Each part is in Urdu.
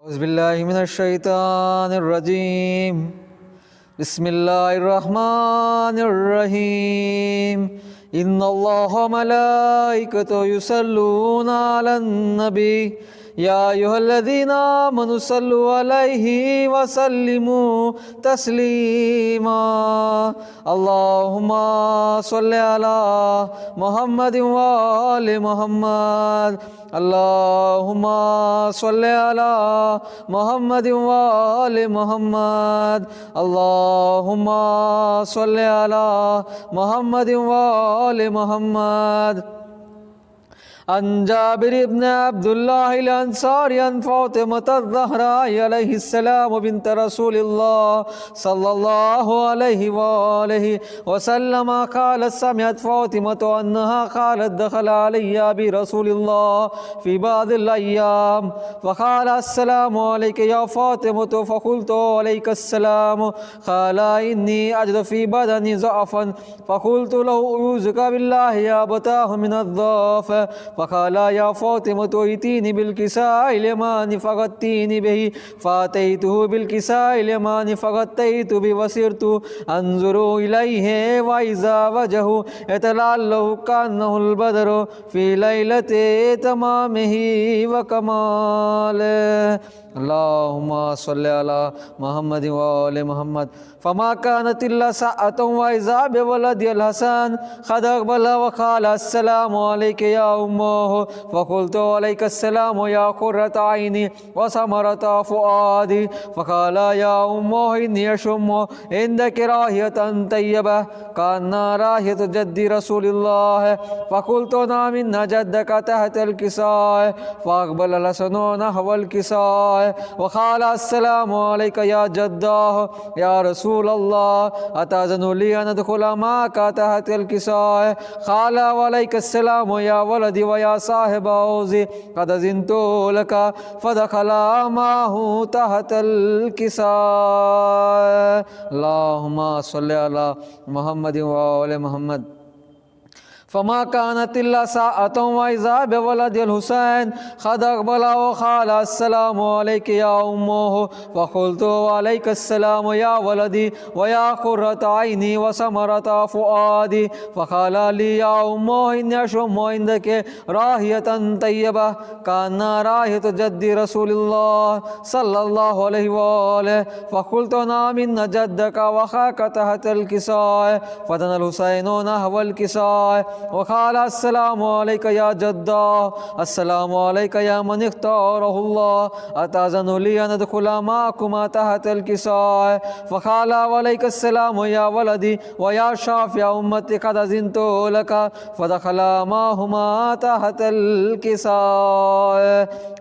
أعوذ بالله من الشيطان الرجيم. بسم الله الرحمن الرحيم. إن الله وملائكته يصلون على النبي يا أيها الذين آمنوا صلوا عليه وسلموا تسليما. اللهم صل على محمد وآل محمد. اللهم صل على محمد وآل محمد. اللهم صل على محمد وآل محمد. عن جابر بن عبد الله الأنصاري عن فاطمة الزهراء عليه السلام بنت رسول الله صلى الله عليه وآله وسلم قالت سمعت فاطمة أنها قالت دخل علي برسول الله في بعض الأيام فقال السلام عليك يا فاطمة فقلت عليك السلام. قال إني أجد في بدني ضعفا فقلت له أعوذك بالله يا أبتاه من الضعف. فقال يا فاطمة ائتيني بالكساء اليمان فغطيني به فأتيته بالكساء اليمان فغطيت به وصرت أنظر إليه وإذا وجهه يتلألأ كأنه البدر في ليلة تمامه وكماله. اللهم صل على محمد وآل محمد. فما كانت إلا ساعة وإذا بولد الحسن قد أقبل وقال السلام عليك يا أمه. فقلت عليك السلام يا قرة عيني وثمرة فؤادي. فقال يا أمه إني أشم عندك راحية طيبة كأن راحية جد رسول الله. فقلت نعم إن جدك تحت الكساء. فأقبل الحسن نحو الكساء وقال السلام عليك يا جداه يا رسول الله أتأذن لي أن أدخل معك تحت الكساء؟ قال وعليك السلام يا ولدي ويا صاحب عوزي قد أذنت لك. فدخل معه تحت الكساء. اللهم صل على محمد وآل محمد. فما كانت إلا ساعة وإذا بولد الحسين قد أقبل وقال السلام عليك يا أمه. فقلت وعليك السلام يا ولدي ويا قرة عيني وثمرة فؤادي. فقال لي يا أمه إني أشم عندك راحية طيبة كأن راحية جد رسول الله صلى الله عليه وآله. فقلت نعم إن جدك وخاك تحت الكساء. فدنا الحسين نحو الكساء وقال السلام عليك يا جدا. السلام عليك يا من اختاره الله. أتأذن لي أن أدخل معكما تحت الكساء؟ فقال وعليك السلام يا ولدي ويا شافع أمتي قد أذنت لك. فدخل معهما تحت الكساء.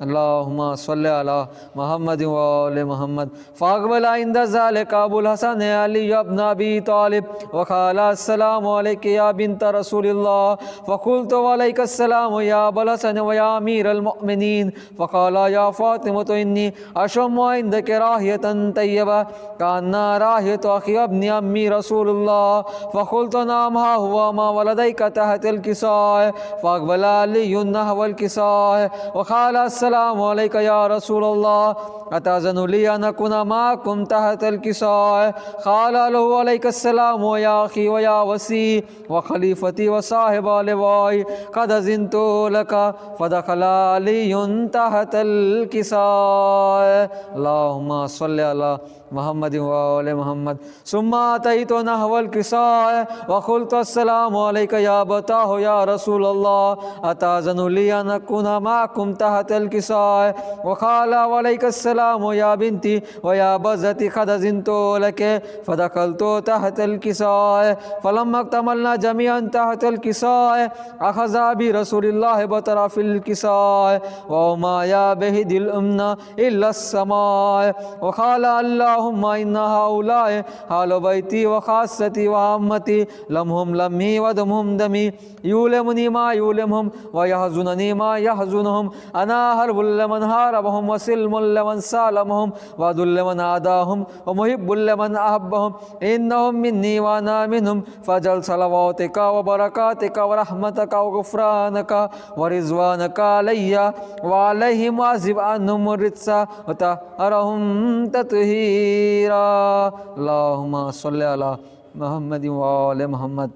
اللهم صل على محمد وآل محمد. فأقبل عند ذلك أبو الحسن علي بن أبي طالب وقال السلام عليك يا بنت رسول الله. فقلت وعليك السلام يا أبا الحسن ويا أمير المؤمنين. فقال يا فاطمة إني أشم عندك راحية طيبة كأن راحية أخي ابن أمي رسول الله. فقلت نعم ها هو ما ولديك تحت الكساء. فأقبل علي نحو الكساء وقال السلام عليك يا رسول الله أتأذن لي أن أكون معكم تحت الكساء؟ قال له عليك السلام يا أخي ويا وسي وخليفتي وصاحب لواي قد أذنت لك. فدخل علي تحت الكساء. اللهم صل على محمد وآل محمد. ثم أتيت نحو الكساء وقلت السلام عليك يا أبتاه يا رسول الله أتأذن لي أن أكون معكم تحت الكساء؟ وقال وعليك السلام يا بنتي ويا بزتي قد أذنت لك. فدخلت تحت الكساء. فلما اكتملنا جميعا تحت الكساء أخذ برسول الله بطرف الكساء وما يا بهد الأمن إلا السماء. وقال اللهم إن هؤلاء أهل بيتي وخاصتي وعامتي لمهم لمي ودمهم دمي يولمني ما يولمهم ويحزنني ما يحزنهم. أنا حرب لمن حاربهم وسلم لمن سالمهم وذل لمن عاداهم ومحب لمن أحبهم. إنهم مني وأنا منهم. فجل صلواتك وبركاتك برحمتك ورحمتك وغفرانك ورضوانك علي وعليهم واعذب عنهم الرجس وطهرهم تطهيرا. اللهم صل على محمد وآل محمد.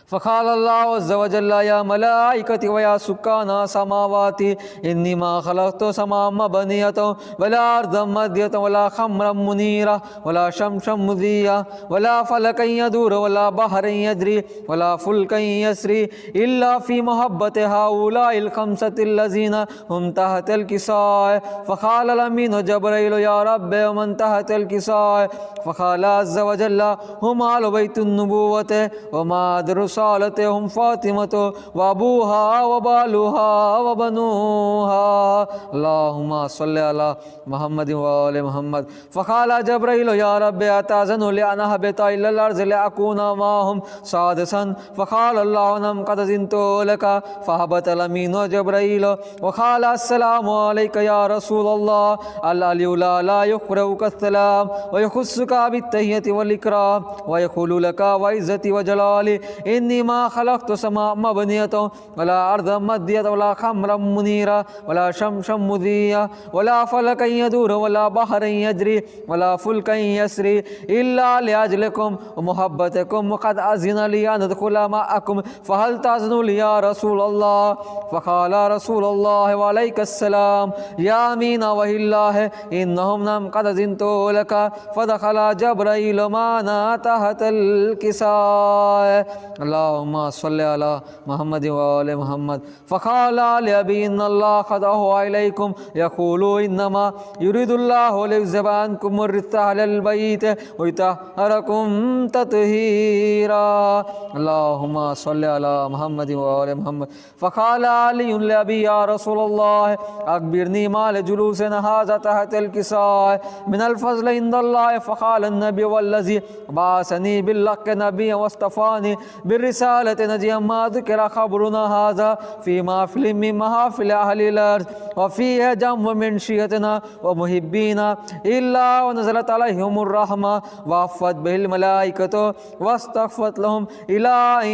فقال الله عز وجل يا ملائكتي ويا سكان السماوات إني ما خلقت سماء مبنية ولا أرضا مادية ولا خمرا منيرا ولا شمسا مضيا ولا فلكا يدور ولا بحرا يجري ولا فلكا يسري إلا في محبة هؤلاء الخمسة الذين هم تحت الكساء. فقال الأمين جبريل يا رب ومن تحت الكساء؟ فقال عز وجل هم آل بيت النبوة ومعاد رسالتهم فاطمة وأبوها وبالها وبنوها. اللهم صل على محمد وآل محمد. فقال جبريل يا رب أتأذن لي أن أهبط إلى الأرض لأكون معهم سادسا؟ فقال الله نعم قد أذنت لك. فهبط الأمين جبريل وقال السلام عليك يا رسول الله. العلي لا يقرأك السلام ويخصك بالتحية والإكرام ويقول لك وعزتي وجلالي إني ما خلقت سماء مبنية ولا أرضا مادية ولا خمرا منيرا ولا شمسا مضيا ولا فلكا يدور ولا بحرا يجري ولا فلكا يسري إلا لأجلكم ومحبتكم وقد أذن لي أن أدخل معكم فهل تأذن لي يا رسول الله؟ فقال رسول الله وعليك السلام يا أمين وحي الله إنهم نعم قد أذنت لك. فدخل جبريل معنا تحت الكساء. اللهم صل على محمد وآل محمد. فقال لأبي إن الله قد أوحى إليكم يقول إنما يريد الله ليذهب عنكم الرجس أهل البيت ويطهركم تطهيرا. اللهم صل على محمد وآل محمد. فقال علي لأبي يا رسول الله أخبرني ما لجلوسنا هذا تحت الكساء من الفضل عند الله. فقال النبي والذي بعثني بالحق نبيا واصطفاني بالرسالة نجيا ما ذكر خبرنا هذا في محفل من محافل أهل الأرض وفيه جمع من شيعتنا ومحبينا إلا ونزلت عليهم الرحمة وعفت به الملائكة واستغفرت لهم إلى أن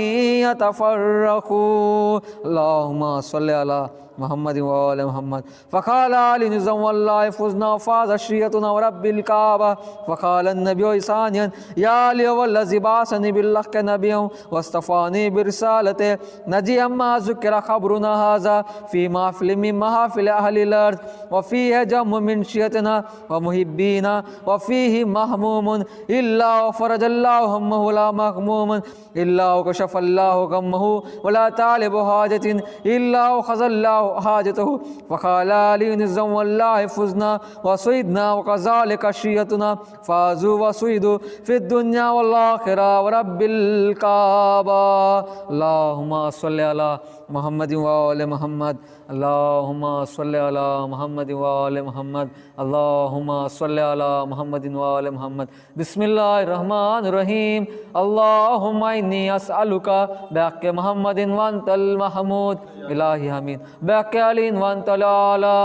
يتفرقوا. اللهم صل على محمد وآل محمد. فقال علي نزم والله فزنا وفاز شيعتنا ورب الكعبة. فقال النبي ثانيا يا علي والذي بعثني بالحق نبيا واصطفاني برسالته نجيا ما ذكر خبرنا هذا في محفل من محافل أهل الأرض وفيه جمع من شيعتنا ومحبينا وفيه مهموم إلا وفرج الله همه ولا مغموم إلا وكشف الله غمه ولا طالب حاجة إلا وخذ الله حاجته. فقال علي نزم والله فزنا وسعدنا وكذلك شيعتنا فازوا وسعدوا في الدنيا والآخرة ورب الكعبة. اللهم صل على محمد وآل محمد. اللهم صل على محمد وآل محمد. اللهم صل على محمد وآل محمد. بسم الله الرحمن الرحيم. اللهم إني أسألك بحق محمد وأنت المحمود إلهي آمين بحق علي وأنت الأعلى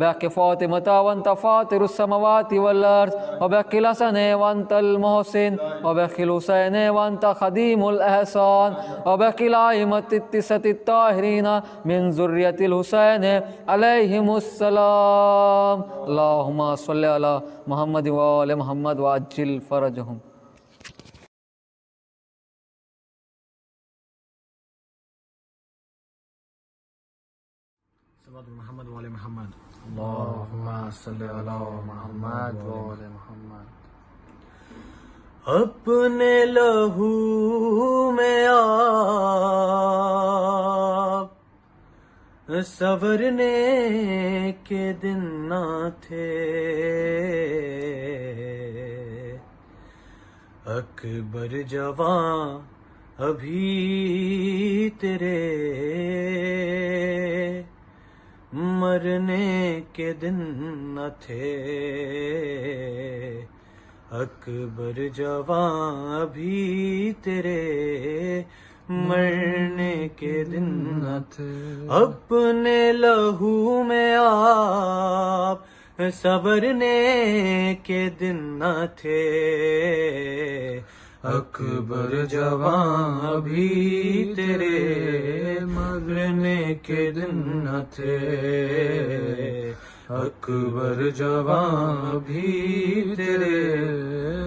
بحق فاطمة وأنت فاطر السماوات والأرض وبحق الحسن وأنت المحسن وبحق الحسين وأنت خديم الإحسان وبحق الأئمة التسعة الطاهرين من ذرية الحسين عليهم السلام. اللهم صل على محمد وآل محمد وعجل فرجهم. محمد وآل محمد. اللهم صل على محمد وآل محمد. اپنے لہو میں آپ سنورنے کے دن نہ تھے اکبر جوان ابھی تیرے مرنے کے دن نہ تھے اکبر جوان ابھی تیرے مرنے کے دن نہ تھے. اپنے لہو میں آپ سنورنے کے دن نہ تھے اکبر جوان بھی تیرے مرنے کے دن نہ تھے، اکبر جوان بھی تیرے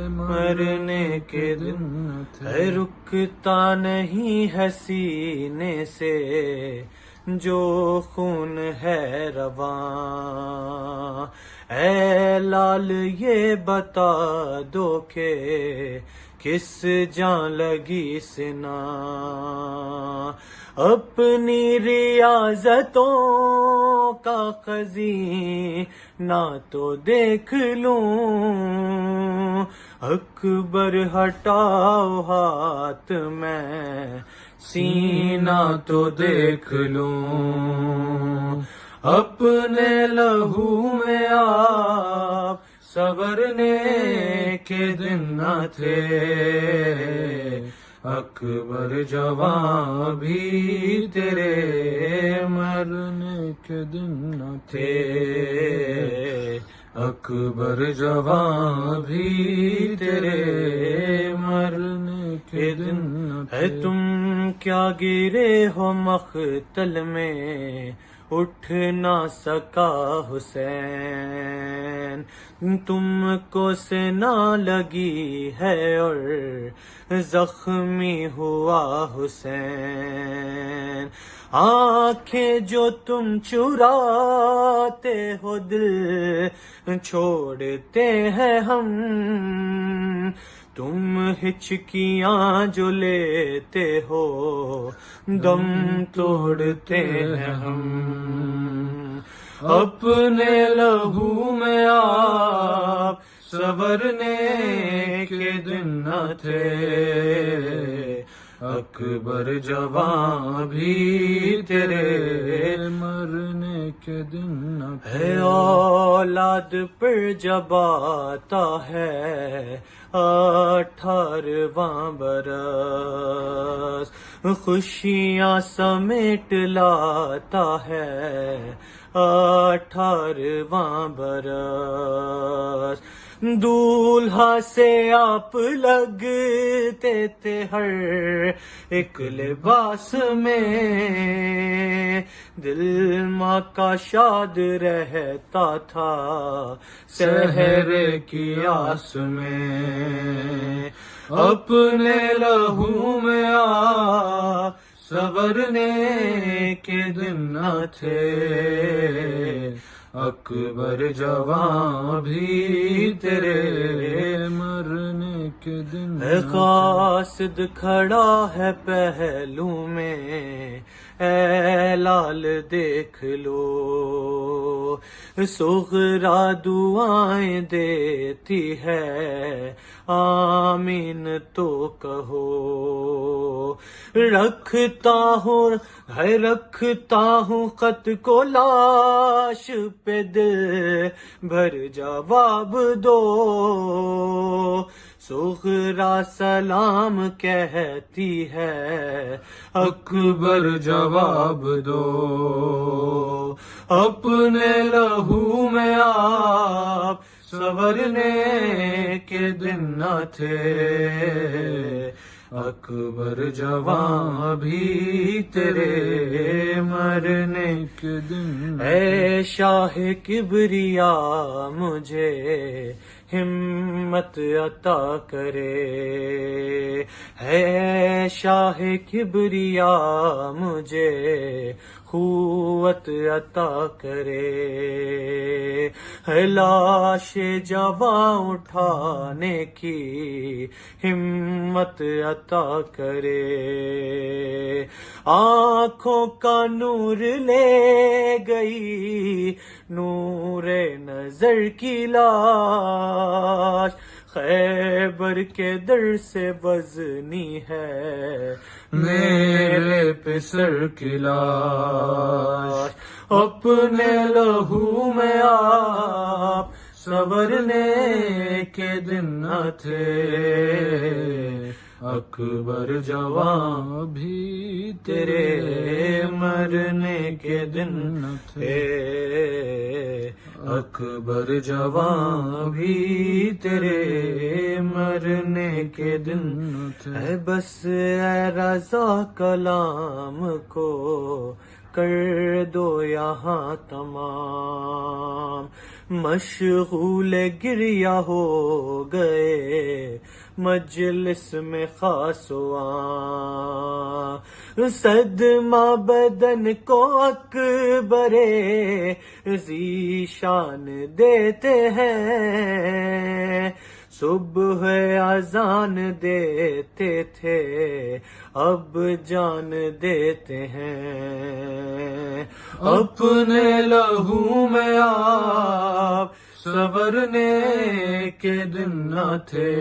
مرنے کے دن نہ تھے۔ رکتا نہیں ہے سینے سے جو خون ہے رواں، اے لال یہ بتا دو کہ کس جان لگی سنا، اپنی ریاضتوں کا خزینہ تو دیکھ لوں، اکبر ہٹاؤ ہاتھ میں سینہ تو دیکھ لوں، اپنے لہو میں آپ سنورنے کے دن نہ تھے، اکبر جوان بھی تیرے مرنے کے دن نہ تھے، اکبر جوان بھی تیرے مرنے کے دن نہ تھے۔ تم کیا گرے ہو مقتل میں اٹھ نہ سکا حسین، تم کو سینہ لگی ہے اور زخمی ہوا حسین، آنکھیں جو تم چراتے ہو دل چھوڑتے ہیں ہم، تم ہچکیاں جو لیتے ہو دم توڑتے ہیں ہم، اپنے لہو میں آپ سنورنے کے دن نہ تھے، اکبر جوان بھی تیرے مرنے کے دن نہ تھے۔ اولاد پر جب آتا ہے 18واں برس، خوشیاں سمیٹ لاتا ہے 18واں برس، دولہا سے آپ لگتے تھے ہر ایک لباس میں، دل ماں کا شاد رہتا تھا سحر کی آس میں، اپنے لہو میں آپ سنورنے کے دن نہ تھے، اکبر جوان بھی تیرے مرنے کے دن نہ تھے۔ قاصد کھڑا ہے پہلو میں اے لال دیکھ لو، صغرا دعائیں دیتی ہے آمین تو کہو، رکھتا ہوں خط کو لاش پہ دل بھر جواب دو، صغرا سلام کہتی ہے اکبر جواب دو، اپنے لہو میں آپ سنورنے کے دن نہ تھے، اکبر جوان بھی تیرے مرنے کے دن۔ اے شاہ کبریا مجھے ہمت عطا کرے، اے شاہ کبریا مجھے قوت عطا کرے، لاش جواں اٹھانے کی ہمت عطا کرے، آنکھوں کا نور لے گئی نور نظر کی لاش، خیبر کے در سے وزنی ہے میرے پہ سر کی لاش، اپنے لہو میں آپ سنورنے کے دن نہ تھے، اکبر جوان بھی تیرے مرنے کے دن تھے، اکبر جوان بھی تیرے مرنے کے دن تھے، بس اے رضا کلام کو کر دو یہاں تمام، مشغول گریہ ہو گئے مجلس میں خاص و عام، صدمہ بدن کو اکبر ذیشان دیتے ہیں، صبح اذان دیتے تھے اب جان دیتے ہیں، اپنے لہو میں آپ سنورنے کے دن نہ تھے،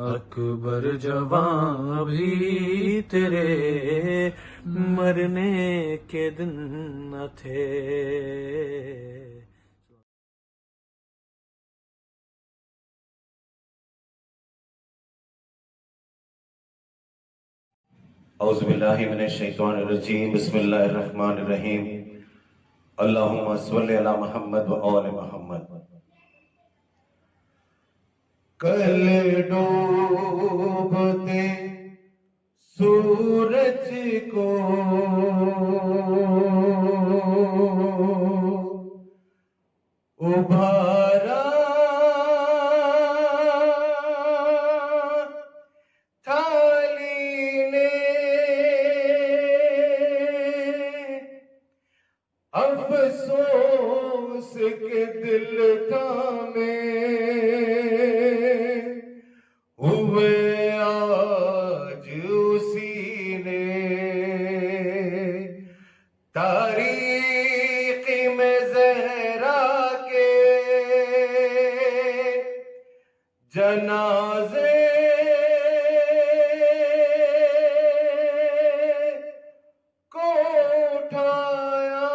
اکبر جوان بھی تیرے مرنے کے دن نہ تھے۔ اعوذ باللہ من الشیطان الرجیم، بسم اللہ الرحمن الرحیم، اللہم صلی علی محمد و آل محمد۔ کل ڈوبتے سورج کو ابھارا تھالی نے، افسوس کے دل تھامے ہوئے آج اسی نے، تاریخ میں زہرا کے جنازے کو اٹھایا،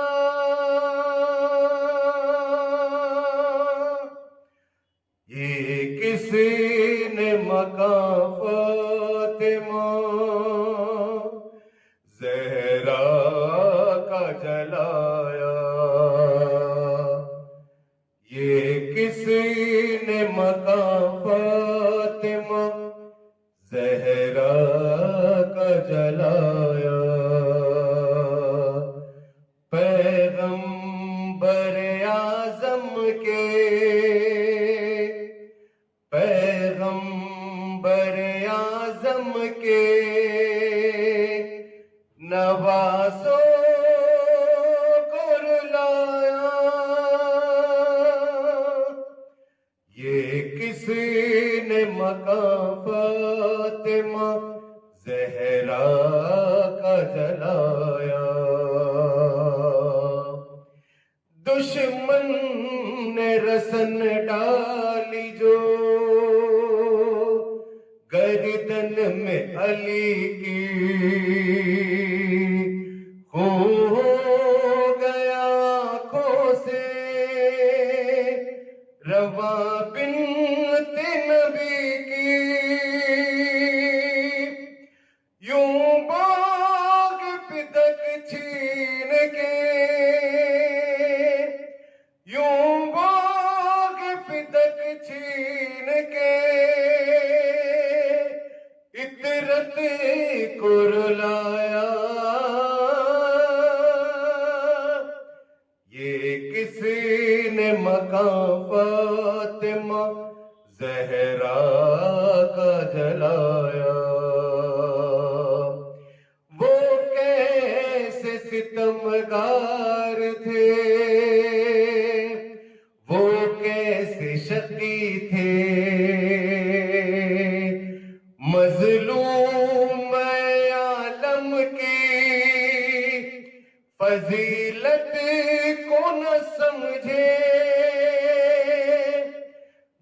یہ کسی نے مقام فاطمہ زہرا کا جلایا، یہ کسی نے مقام فاطمہ زہرا کا جلایا، پیغمبر اعظم کے، پیغمبر اعظم کے نواسوں کو رلایا، یہ کسی نے مقام فاطمہ زہرا کا جلایا، دشمن نے رسن ڈالی جو گردن میں علی کی، خون ہو گیا آنکھوں سے رواں بنت نبی کی، یوں باغ پدک چھین کے، یوں باغ پدک چھین کے عطرت کو رلایا، یہ کسی نے مقام فاطمہ زہرا کا جلایا، وہ کیسے ستمگار تھے، وہ کیسے شقی تھے، مظلوم عالم کی فضیلت کو نہ سمجھے،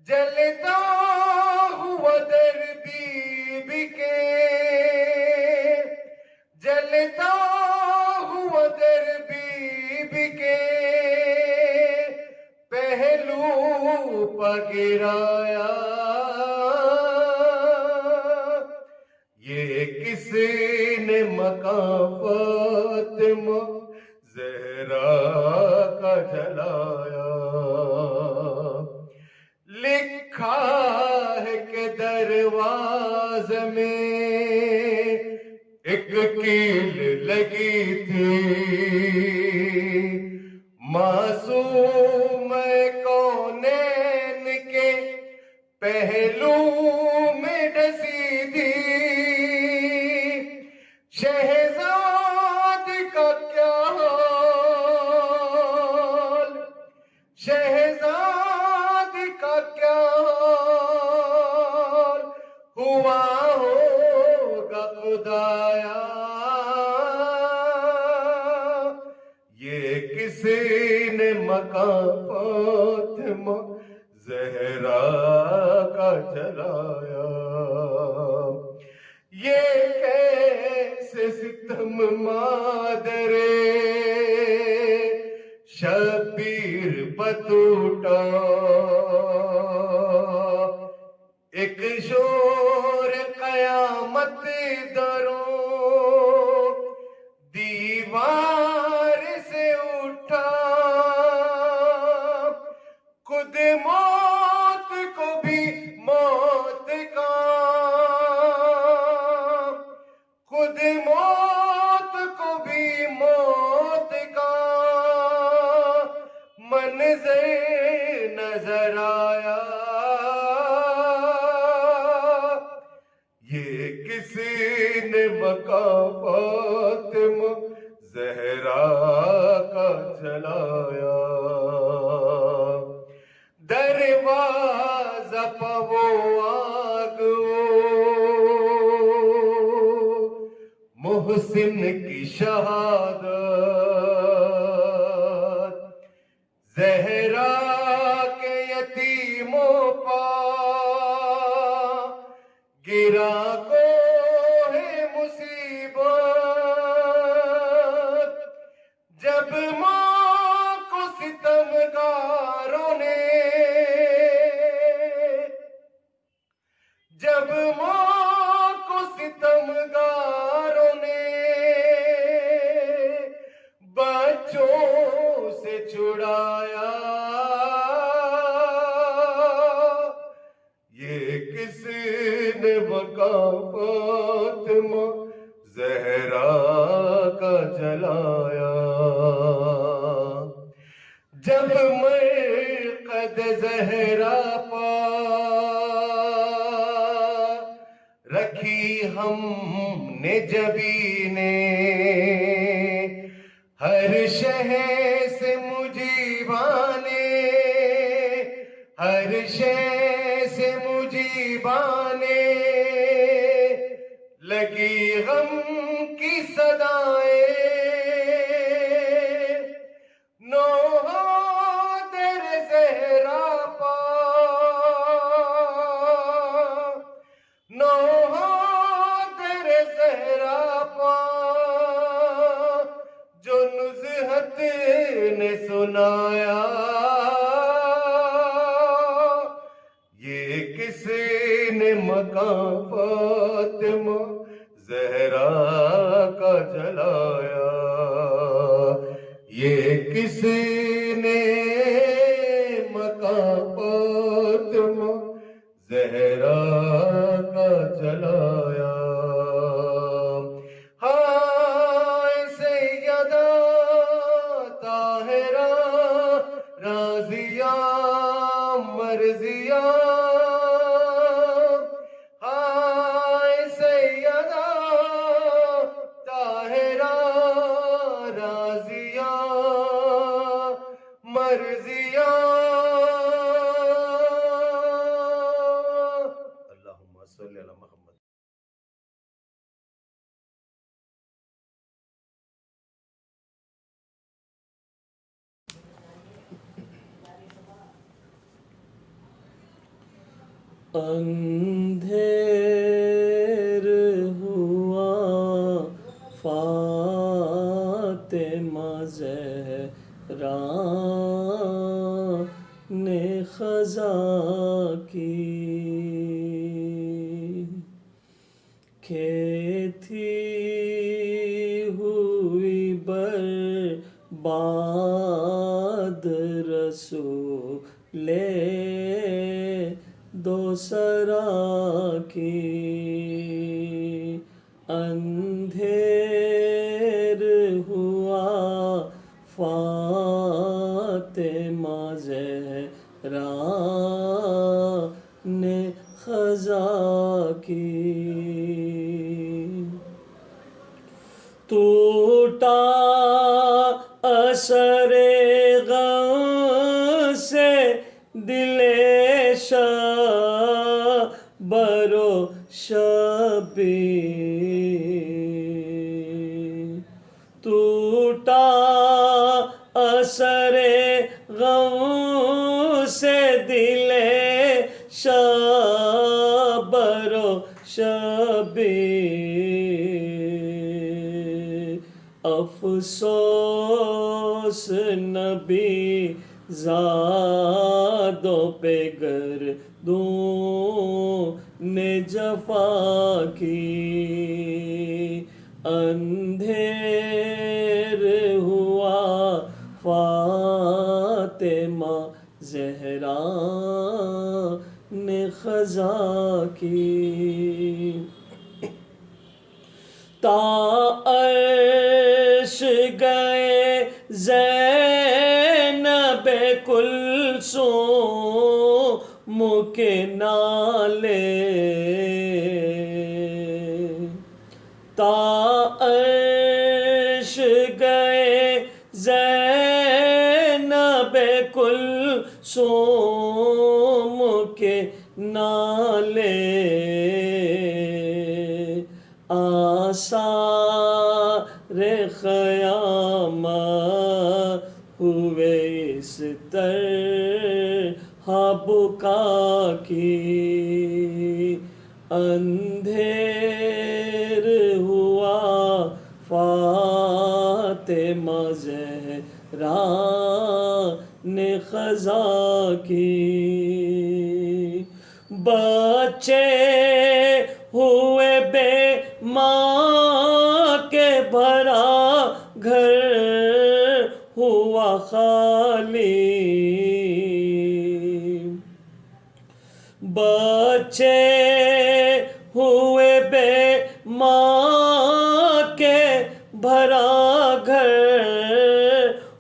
جلتا ہوا در بی کے، جلتا ہوا در بی کے پہلو پا گرایا، کسی نے مقام فاطمہ زہرا کا جلایا، لکھا ہے کہ دروازے میں ایک کیل لگی تھی، معصوم کونین کے پہلو میں ڈسی تھی، شہزاد کا کیا حال، شہزاد کا کیا حال ہوا ہوگا خدایا، یہ کسی نے مقام فاطمہ زہرا کا جلایا، یہ کیسے ستم مادرے شبیر بتوٹا، ایک شور قیامت دروں دیوار سے اٹھا، خود موت کو بھی موت کا، خود موت کو بھی موت کا منظر نظر آیا، یہ کسی نے مقام فاطمہ زہرا کا جلایا، دروازہ پہ وہ آگ محسن کی شہادت، زہرا کے یتیموں پا گرا کو ہے مصیبت، جب ماں کو ستمگاروں نے، جب ماں کو ستمگاروں نے بچوں سے چھڑایا، یہ کسی نے مقام فاطمہ زہرا کا جلایا، جب مرقد زہرا پا رکھی ہم نے جبینے، ہر شہ سے مجیبانے، ہر شہ سے مجیبانے، لگی غم کی صدائیں، نوحہ در زہرا پا، نوحہ در زہرا پا، جو نزہت نے سنایا، یہ کسی نے مقام فاطمہ زہرا کا جلایا، یہ کسی نے مقام فاطمہ زہرا کا جلایا، ہائے سیدہ طاہرہ راضیہ مرضیہ، ہائے سیدہ طاہرہ راضیہ مرضیہ، اللہم صلی علی محمد۔ اندھیر ہوا فاطمہ زہرا نے خزاں کی، تھی ہوئی برباد رسول دوسرا کی، اندھیر ہوا فاطمہ زہرا نے خزاں کی، ٹوٹا اثر غم سے دل شبر و شبیر، ٹوٹا اثر غم سے دل شبر و شبیر، افسوس نبی زادوں پہ گردوں نے جفا کی، اندھیر ہوا فاطمہ زہرا نے خزاں کی، تا عرش گئے زینب کلثوم کے نالے، تا عرش گئے زینب کلثوم کے نالے، آثار قیامت ہوئے اس طرح بکا کی، اندھیر ہوا فاطمہ زہرا نے خزاں کی، بچے ہوئے بے ماں کے بھرا گھر ہوا خالی، بچے ہوئے بے ماں کے بھرا گھر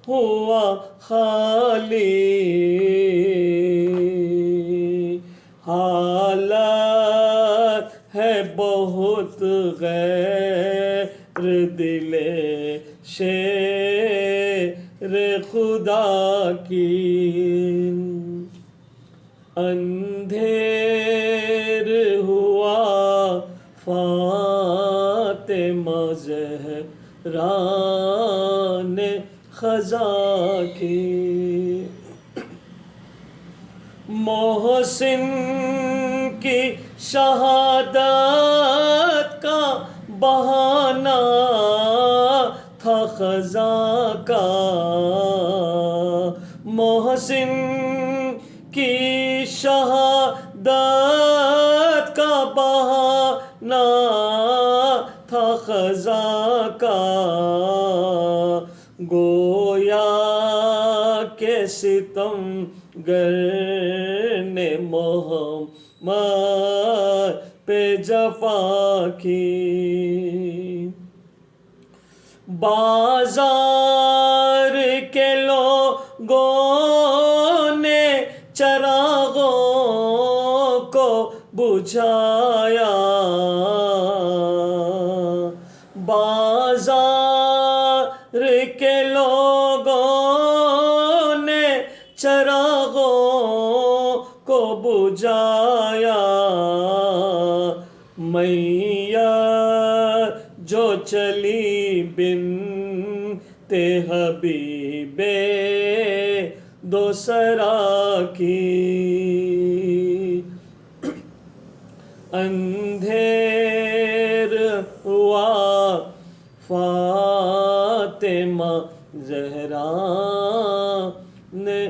ہوا خالی، حالت ہے بہت غیر دل شیر خدا کی، اندھیر ہوا فاطمہ زہرا نے خزاں کی، محسن کی شہادت کا بہانہ تھا خزاں کا، محسن کی شہادت کا بہانہ تھا خزاں کا، گویا کہ ستم گر نے محمد پہ جفا کی، بازار کے لوگوں نے چراغوں کو بجھایا، بازار کے لوگوں نے چراغوں کو بجھایا، میت جو چلی بنت حبیب دوسرا کی، اندھیر ہوا فاطمہ زہرا نے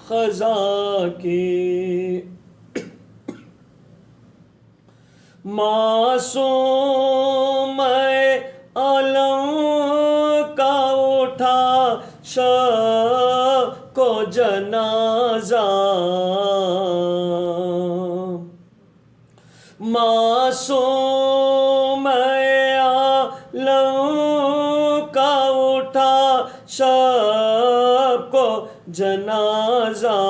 خزاں کی، معصوم عالم کا اٹھا شب کو جنازہ، معصوم عالم کا اٹھا شب کو جنازہ،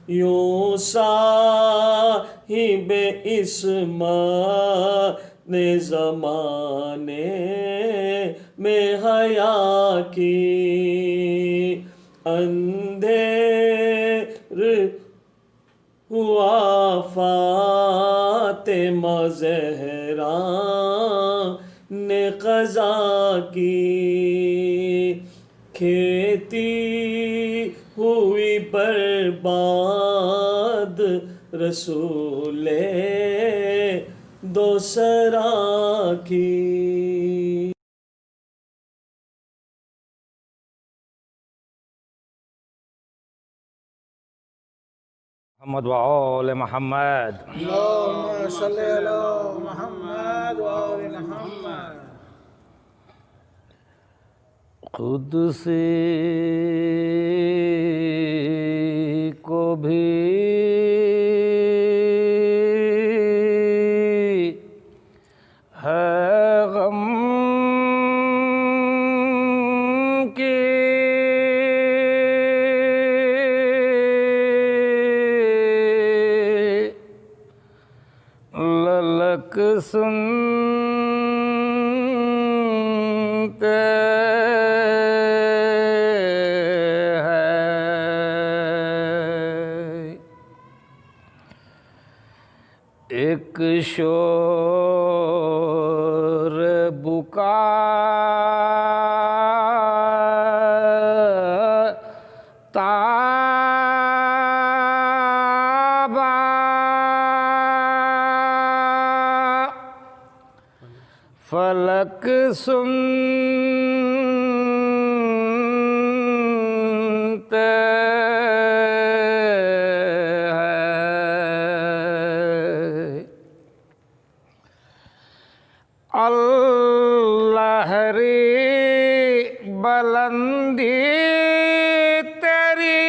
یوں صاحب عصمت نے زمانے میں حیا کی، اندھیر ہوا فاطمہ زہرا نے قضا کی، کھیتی ہوئی برباد رسول دوسرا کی۔ محمد وآل محمد۔ اللهم صل على محمد وآل محمد۔ قدسی کو بھی ہے غم کی للک سنتے ایک شور بکا تابا، فلک سنتے لہری بلندی تیری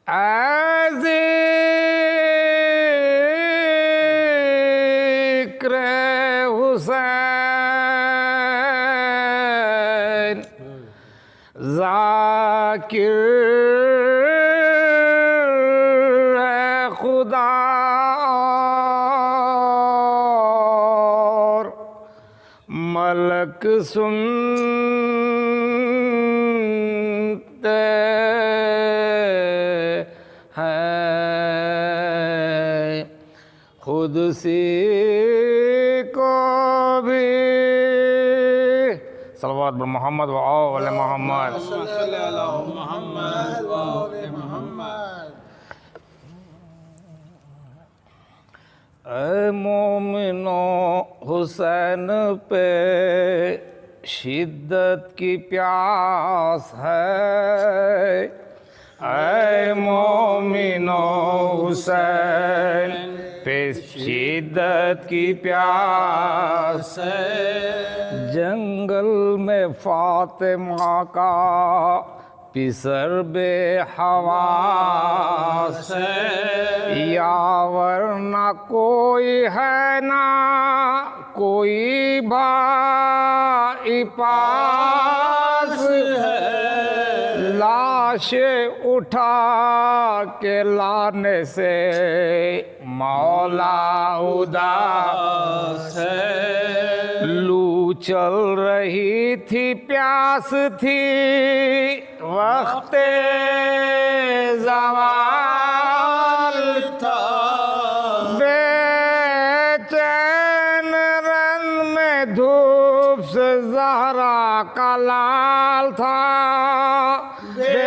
اے ذکر حسین ذاکر ہے خدا، ملک سنتے ہیں، خود سی کو بھی صلوات بر محمد و آل محمد۔ صل على محمد وآل محمد۔ اے مومنو حسین پہ شدت کی پیاس ہے، اے مومنو حسین پہ شدت کی پیاس ہے، جنگل میں فاطمہ کا پسر بے حواس ہے، یاور نہ کوئی ہے نہ کوئی بھائی پاس ہے، لاش اٹھا کے لانے سے مولا اداس ہے، لو چل رہی تھی پیاس تھی وقت زوال تھا، بے چین رن میں دھوپ سے زہرا کا لال تھا، بے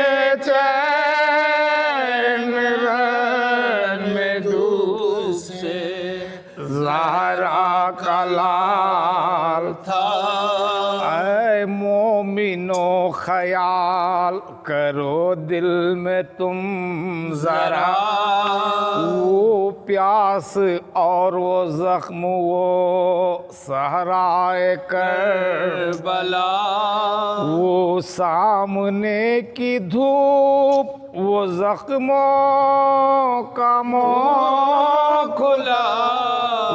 چین رن میں دھوپ سے زہرا کا لال تھا، اے مومنو خیال کرو دل میں تم ذرا وہ پیاس اور وہ زخم وہ صحرائے کربلا وہ سامنے کی دھوپ وہ زخموں کا منہ کھلا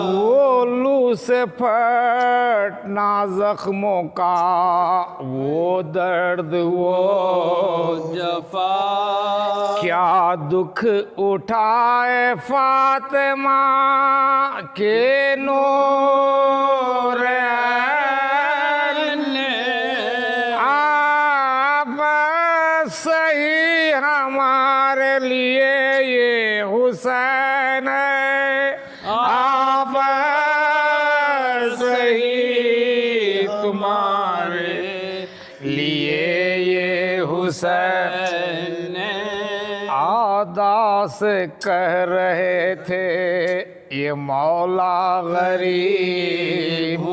وہ لو سے پھٹنا زخموں کا وہ درد وہ جفا کیا دکھ اٹھائے فاطمہ کے نور عین نے آپ صحیح ہمارے لیے یہ حسین ہے آپ صحیح تمہارے لیے یہ حسین آدا سے کہہ رہے تھے یہ مولا غریب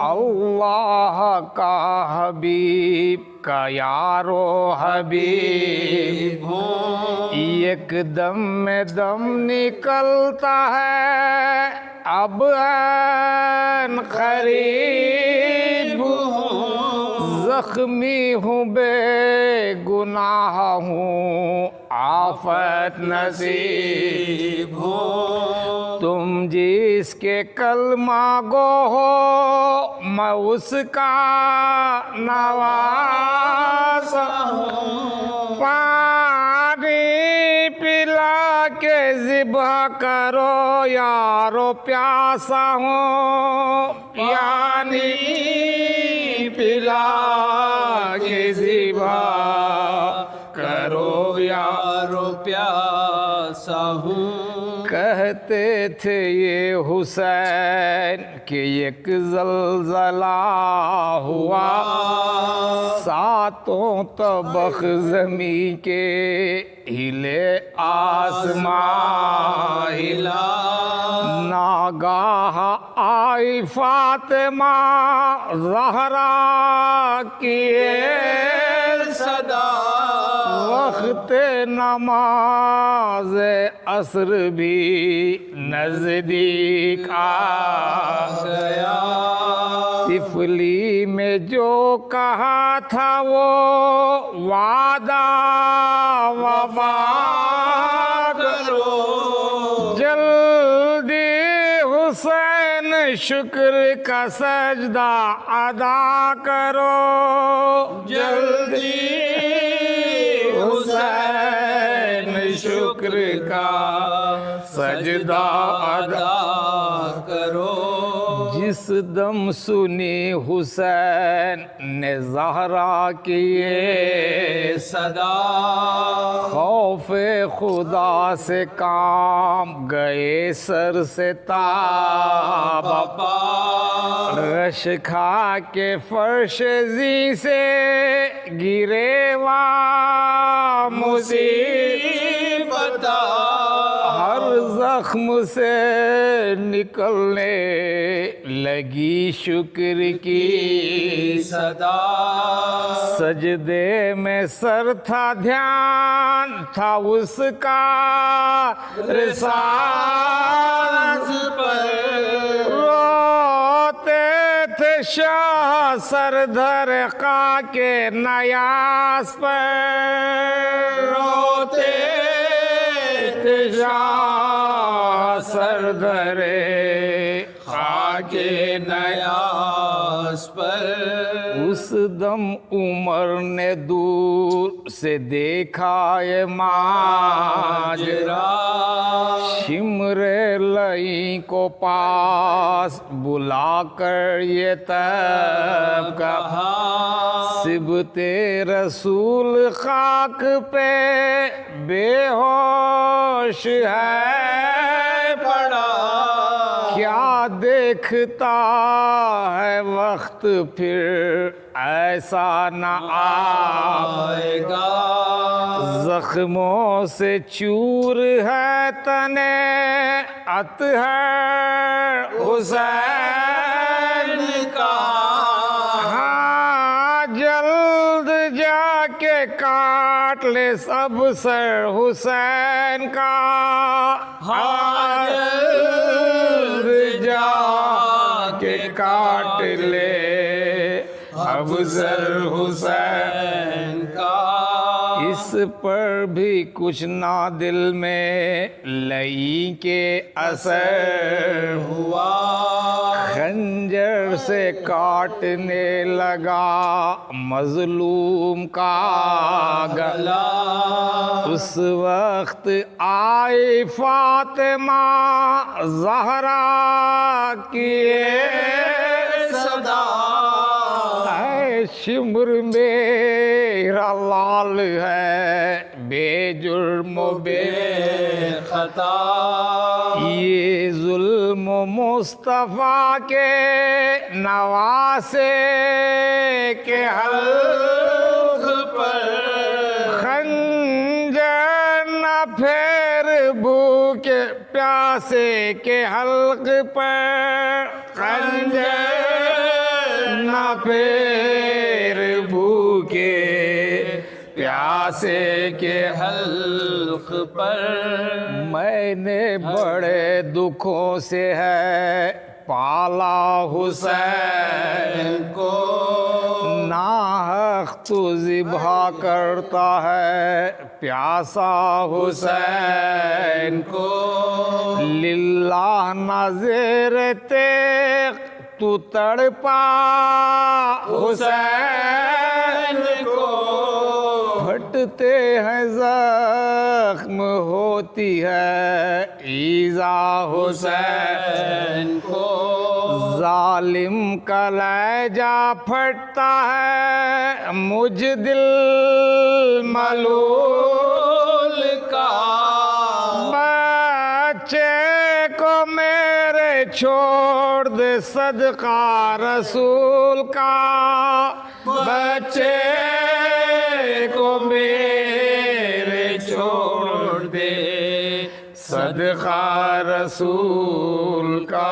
اللہ کا حبیب کا یارو حبیب ایک دم میں دم نکلتا ہے اب این قریب زخمی ہوں بے گناہ ہوں آفت نصیب ہوں تم جس کے کلمہ گو ہو میں اس کا نواز ہوں پانی پلا کے ذبح کرو یارو پیاسا ہوں پانی پلا کے ذبح کرو یارو پیاسا ہوں کہتے تھے یہ حسین کہ ایک زلزلہ ہوا ساتوں طبق زمین کے ہلے آسمان ہلا ناگاہ آئی فاطمہ زہرا کی صدا وقت نماز عصر بھی نزدیک آ گیا طفلی میں جو کہا تھا وہ وعدہ وفا کرو جلدی حسین شکر کا سجدہ ادا کرو جلدی حسین شکر کا سجدہ ادا کرو جس دم سنی حسین نے زہرا کی یہ صدا خوف خدا سے کام گئے سر سے تاب رش کھا کے فرش زی سے گرے وا مصیبت ہر زخم سے نکلنے لگی شکر کی صدا سجدے میں سر تھا دھیان تھا اس کا رسالت پر روتے تھے شاہ سر دھر خاک نیاز پر روتے تھے شاہ سر دھر خاک نیاز پر اس دم عمر نے دور سے دیکھا یہ ماجرا شمر لئی کو پاس بلا کر یہ تب کہا سبت رسول خاک پہ بے ہوش ہے پڑا کیا دیکھتا ہے وقت پھر ایسا نہ آئے گا زخموں سے چور ہے تنے اطہر حسین کا ہاں جلد جا کے سب سر حسین کا حاضر جا کے کاٹ لے اب سر حسین کا. اس پر بھی کچھ نہ دل میں لئی کے اثر ہوا, خنجر سے کاٹنے لگا مظلوم کا گلا. اس وقت آئی فاطمہ زہرا کی صدا, شمر میرا لال ہے بے جرم و بے خطا, یہ ظلم مصطفیٰ کے نواسے کے حلق پر خنجر نہ پھیر بھوکے پیاسے کے حلق پر, خنجر نہ پھیر بھوکے پیاسے کے حلق پر. میں نے بڑے دکھوں سے ہے پالا حسین کو, ناحق تو ذبح کرتا ہے پیاسا حسین کو. للہ نظر تیغ تو تڑپا حسین کو, پھٹتے ہیں زخم ہوتی ہے ایذا حسین کو. ظالم کا لہجہ پھٹتا ہے مجھ دل ملول کا, بچے کو میرے چھوڑ دے صدقہ رسول کا, بچے کو میرے چھوڑ دے صدقہ رسول کا.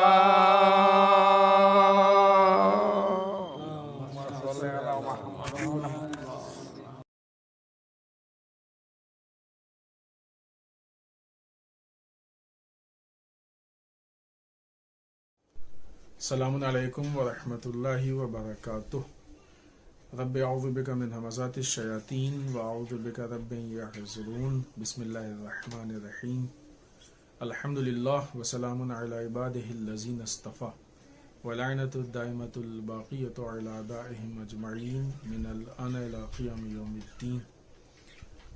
السلام علیکم ورحمۃ اللہ وبرکاتہ. رب اعوذ بک من ہمزات الشیاطین واعوذ بک رب یحضرون. بسم اللہ الرحمن الرحیم. الحمد للہ وسلام علی عبادہ الذین اصطفیٰ ولعنۃ الدائمۃ الباقیۃ علی اعدائہم اجمعین من الان الی قیام یوم الدین.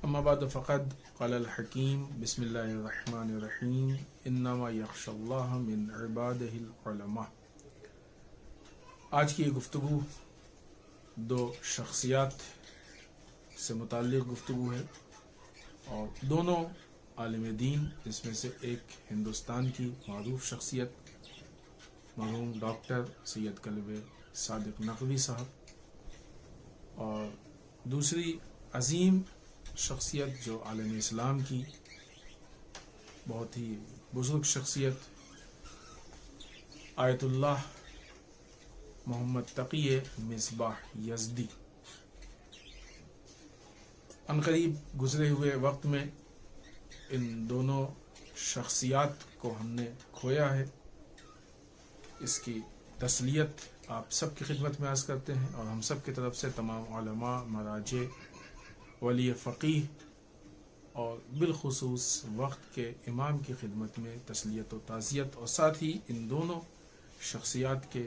اما بعد فقد قال الحکیم بسم اللہ الرحمن الرحیم انما یخشی اللہ من عبادہ العلماء. آج کی یہ گفتگو دو شخصیات سے متعلق گفتگو ہے اور دونوں عالم دین, جس میں سے ایک ہندوستان کی معروف شخصیت مرحوم ڈاکٹر سید کلب صادق نقوی صاحب, اور دوسری عظیم شخصیت جو عالم اسلام کی بہت ہی بزرگ شخصیت آیت اللہ محمد تقی مصباح یزدی. عنقریب گزرے ہوئے وقت میں ان دونوں شخصیات کو ہم نے کھویا ہے. اس کی تسلیت آپ سب کی خدمت میں عرض کرتے ہیں اور ہم سب کی طرف سے تمام علماء, مراجع, ولی فقیہ اور بالخصوص وقت کے امام کی خدمت میں تسلیت و تعزیت, اور ساتھ ہی ان دونوں شخصیات کے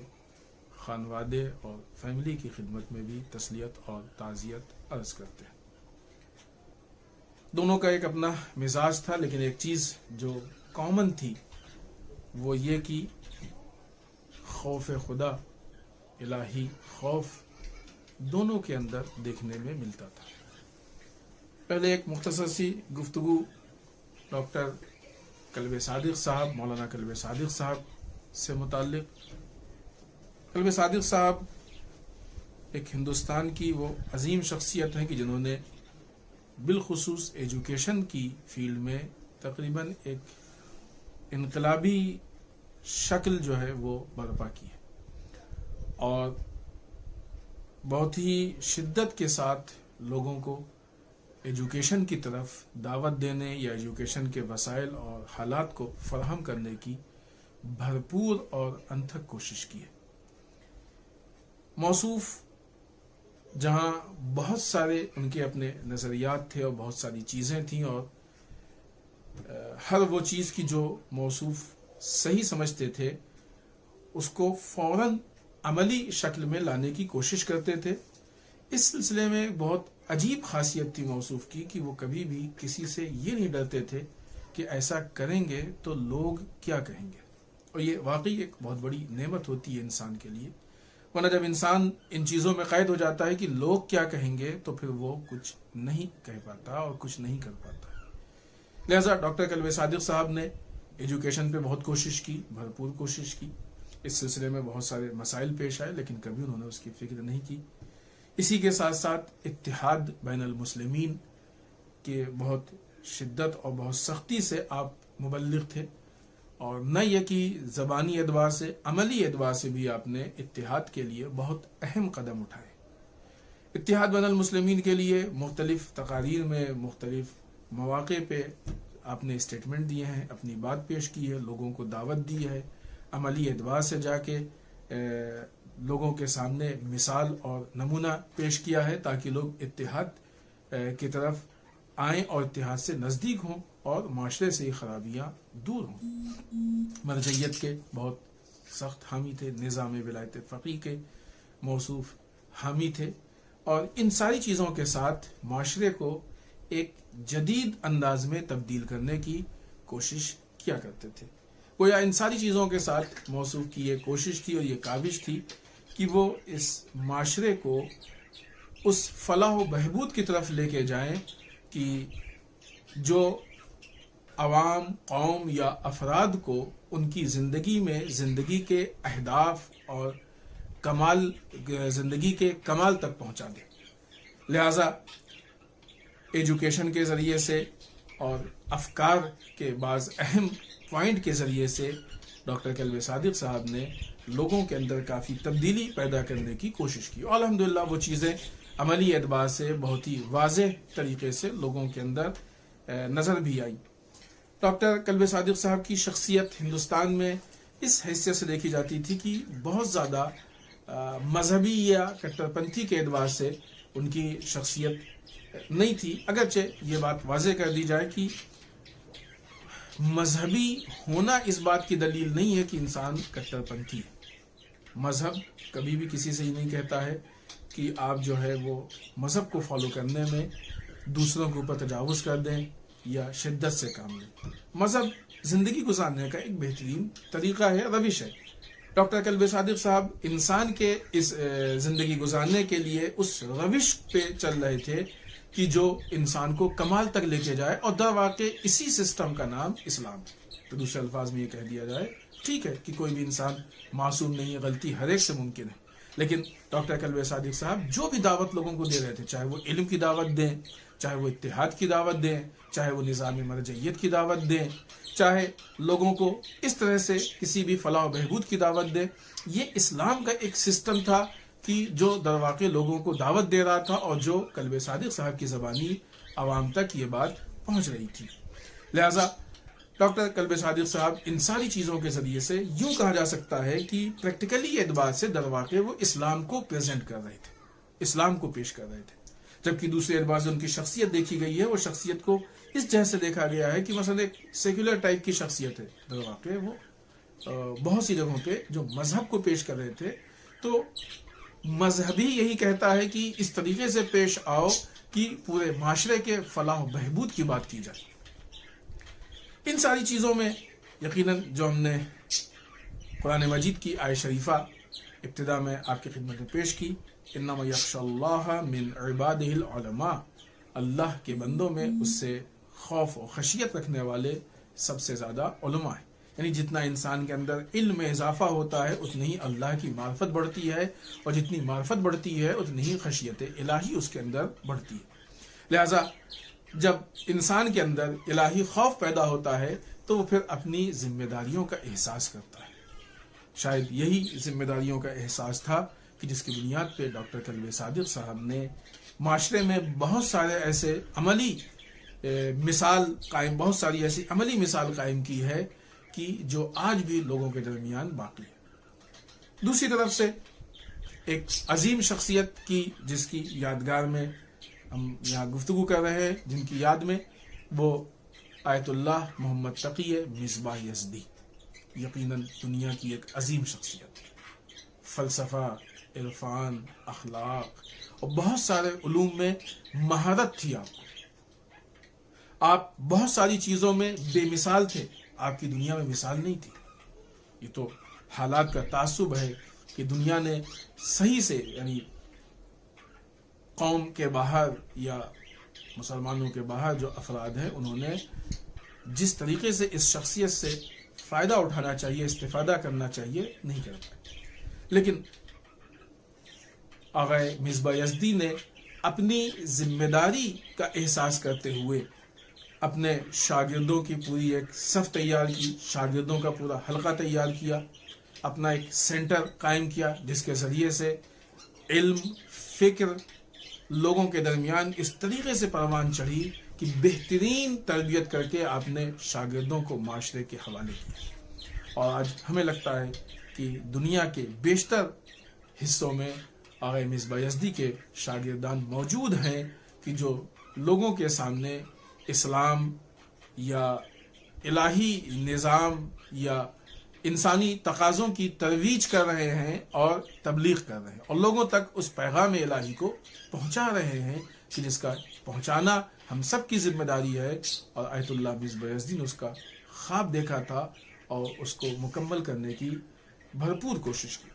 خانوادے اور فیملی کی خدمت میں بھی تسلیت اور تعزیت عرض کرتے ہیں. دونوں کا ایک اپنا مزاج تھا, لیکن ایک چیز جو کامن تھی وہ یہ کہ خوف خدا, الہی خوف دونوں کے اندر دیکھنے میں ملتا تھا. پہلے ایک مختصر سی گفتگو ڈاکٹر کلب صادق صاحب, مولانا کلب صادق صاحب سے متعلق. کلب صادق صاحب ایک ہندوستان کی وہ عظیم شخصیت ہیں کہ جنہوں نے بالخصوص ایجوکیشن کی فیلڈ میں تقریباً ایک انقلابی شکل جو ہے وہ برپا کی ہے, اور بہت ہی شدت کے ساتھ لوگوں کو ایجوکیشن کی طرف دعوت دینے یا ایجوکیشن کے وسائل اور حالات کو فراہم کرنے کی بھرپور اور انتھک کوشش کی ہے۔ موصوف جہاں بہت سارے ان کے اپنے نظریات تھے اور بہت ساری چیزیں تھیں، اور ہر وہ چیز کی جو موصوف صحیح سمجھتے تھے اس کو فوراً عملی شکل میں لانے کی کوشش کرتے تھے۔ اس سلسلے میں بہت عجیب خاصیت تھی موصوف کی کہ وہ کبھی بھی کسی سے یہ نہیں ڈرتے تھے کہ ایسا کریں گے تو لوگ کیا کہیں گے، اور یہ واقعی ایک بہت بڑی نعمت ہوتی ہے انسان کے لیے، ورنہ جب انسان ان چیزوں میں قید ہو جاتا ہے کہ لوگ کیا کہیں گے تو پھر وہ کچھ نہیں کہہ پاتا اور کچھ نہیں کر پاتا۔ لہذا ڈاکٹر کلب صادق صاحب نے ایجوکیشن پہ بہت کوشش کی، بھرپور کوشش کی۔ اس سلسلے میں بہت سارے مسائل پیش آئے لیکن کبھی انہوں نے اس کی فکر نہیں کی۔ اسی کے ساتھ ساتھ اتحاد بین المسلمین کے بہت شدت اور بہت سختی سے آپ مبلغ تھے، اور نہ یہ کہ زبانی اعتبار سے، عملی اعتبار سے بھی آپ نے اتحاد کے لیے بہت اہم قدم اٹھائے۔ اتحاد بین المسلمین کے لیے مختلف تقاریر میں، مختلف مواقع پہ آپ نے اسٹیٹمنٹ دیے ہیں، اپنی بات پیش کی ہے، لوگوں کو دعوت دی ہے، عملی اعتبار سے جا کے لوگوں کے سامنے مثال اور نمونہ پیش کیا ہے تاکہ لوگ اتحاد کی طرف آئیں اور اتحاد سے نزدیک ہوں اور معاشرے سے یہ خرابیاں دور ہوں۔ مرجعیت کے بہت سخت حامی تھے، نظام ولایت فقیہ کے موصوف حامی تھے، اور ان ساری چیزوں کے ساتھ معاشرے کو ایک جدید انداز میں تبدیل کرنے کی کوشش کیا کرتے تھے۔ گویا ان ساری چیزوں کے ساتھ موصوف کی یہ کوشش تھی اور یہ کاوش تھی کہ وہ اس معاشرے کو اس فلاح و بہبود کی طرف لے کے جائیں کہ جو عوام، قوم یا افراد کو ان کی زندگی میں زندگی کے اہداف اور زندگی کے کمال تک پہنچا دے۔ لہذا ایجوکیشن کے ذریعے سے اور افکار کے بعض اہم پوائنٹ کے ذریعے سے ڈاکٹر کلب صادق صاحب نے لوگوں کے اندر کافی تبدیلی پیدا کرنے کی کوشش کی، اور الحمدللہ وہ چیزیں عملی اعتبار سے بہت ہی واضح طریقے سے لوگوں کے اندر نظر بھی آئی۔ ڈاکٹر کلب صادق صاحب کی شخصیت ہندوستان میں اس حیثیت سے دیکھی جاتی تھی کہ بہت زیادہ مذہبی یا کٹر پنتھی کے اعتبار سے ان کی شخصیت نہیں تھی، اگرچہ یہ بات واضح کر دی جائے کہ مذہبی ہونا اس بات کی دلیل نہیں ہے کہ انسان کٹر پنتھی ہے۔ مذہب کبھی بھی کسی سے ہی نہیں کہتا ہے کہ آپ جو ہے وہ مذہب کو فالو کرنے میں دوسروں کے اوپر تجاوز کر دیں یا شدت سے کام لیں۔ مذہب زندگی گزارنے کا ایک بہترین طریقہ ہے، روش ہے۔ ڈاکٹر کلب صادق صاحب انسان کے اس زندگی گزارنے کے لیے اس روش پہ چل رہے تھے کہ جو انسان کو کمال تک لے کے جائے، اور در واقع اسی سسٹم کا نام اسلام ہے۔ تو دوسرے الفاظ میں یہ کہہ دیا جائے، ٹھیک ہے کہ کوئی بھی انسان معصوم نہیں ہے، غلطی ہر ایک سے ممکن ہے، لیکن ڈاکٹر کلب صادق صاحب جو بھی دعوت لوگوں کو دے رہے تھے، چاہے وہ علم کی دعوت دیں، چاہے وہ اتحاد کی دعوت دیں، چاہے وہ نظام مرجعیت کی دعوت دیں، چاہے لوگوں کو اس طرح سے کسی بھی فلاح و بہبود کی دعوت دیں، یہ اسلام کا ایک سسٹم تھا کہ جو در واقع لوگوں کو دعوت دے رہا تھا، اور جو کلب صادق صاحب کی زبانی عوام تک یہ بات پہنچ رہی تھی۔ لہذا ڈاکٹر کلب صادق صاحب ان ساری چیزوں کے ذریعے سے یوں کہا جا سکتا ہے کہ پریکٹیکلی اعتبار سے در واقع وہ اسلام کو پریزنٹ کر رہے تھے، اسلام کو پیش کر رہے تھے، جبکہ دوسرے اعتبار سے ان کی شخصیت دیکھی گئی ہے، وہ شخصیت کو اس جہت سے دیکھا گیا ہے کہ مثلا ایک سیکولر ٹائپ کی شخصیت ہے، در واقع وہ بہت سی جگہوں پہ جو مذہب کو پیش کر رہے تھے، تو مذہبی یہی کہتا ہے کہ اس طریقے سے پیش آؤ کہ پورے معاشرے کے فلاح و بہبود کی بات کی جائے۔ ان ساری چیزوں میں یقیناً جو ہم نے قرآن مجید کی آیت شریفہ ابتدا میں آپ کی خدمت میں پیش کی، انما یخشی اللہ من عبادہ العلماء، اللہ کے بندوں میں اس سے خوف و خشیت رکھنے والے سب سے زیادہ علماء ہیں، یعنی جتنا انسان کے اندر علم میں اضافہ ہوتا ہے اتنی ہی اللہ کی معرفت بڑھتی ہے، اور جتنی معرفت بڑھتی ہے اتنی ہی خشیت الہی اس کے اندر بڑھتی ہے۔ لہذا جب انسان کے اندر الہی خوف پیدا ہوتا ہے تو وہ پھر اپنی ذمہ داریوں کا احساس کرتا ہے۔ شاید یہی ذمہ داریوں کا احساس تھا کہ جس کی بنیاد پہ ڈاکٹر کلب صادق صاحب نے معاشرے میں بہت سارے ایسے عملی بہت ساری ایسی عملی مثال قائم کی ہے کہ جو آج بھی لوگوں کے درمیان باقی ہے۔ دوسری طرف سے ایک عظیم شخصیت کی جس کی یادگار میں ہم یہاں گفتگو کر رہے ہیں، جن کی یاد میں، وہ آیت اللہ محمد تقی مصباح یزدی، یقیناً دنیا کی ایک عظیم شخصیت، فلسفہ، عرفان، اخلاق اور بہت سارے علوم میں مہارت تھی آپ کو۔ آپ بہت ساری چیزوں میں بے مثال تھے، آپ کی دنیا میں مثال نہیں تھی۔ یہ تو حالات کا تعصب ہے کہ دنیا نے صحیح سے، یعنی قوم کے باہر یا مسلمانوں کے باہر جو افراد ہیں، انہوں نے جس طریقے سے اس شخصیت سے فائدہ اٹھانا چاہیے، استفادہ کرنا چاہیے، نہیں کر پائے۔ لیکن آقا مصباح یزدی نے اپنی ذمہ داری کا احساس کرتے ہوئے اپنے شاگردوں کی پوری ایک صف تیار کی، شاگردوں کا پورا حلقہ تیار کیا، اپنا ایک سینٹر قائم کیا جس کے ذریعے سے علم، فکر لوگوں کے درمیان اس طریقے سے پروان چڑھی کہ بہترین تربیت کر کے آپ نے شاگردوں کو معاشرے کے حوالے کیا۔ اور آج ہمیں لگتا ہے کہ دنیا کے بیشتر حصوں میں آقا مصباح یزدی کے شاگردان موجود ہیں کہ جو لوگوں کے سامنے اسلام یا الہی نظام یا انسانی تقاضوں کی ترویج کر رہے ہیں اور تبلیغ کر رہے ہیں، اور لوگوں تک اس پیغام الہی کو پہنچا رہے ہیں کہ جس کا پہنچانا ہم سب کی ذمہ داری ہے۔ اور آیت اللہ مصباح یزدی نے اس کا خواب دیکھا تھا اور اس کو مکمل کرنے کی بھرپور کوشش کی۔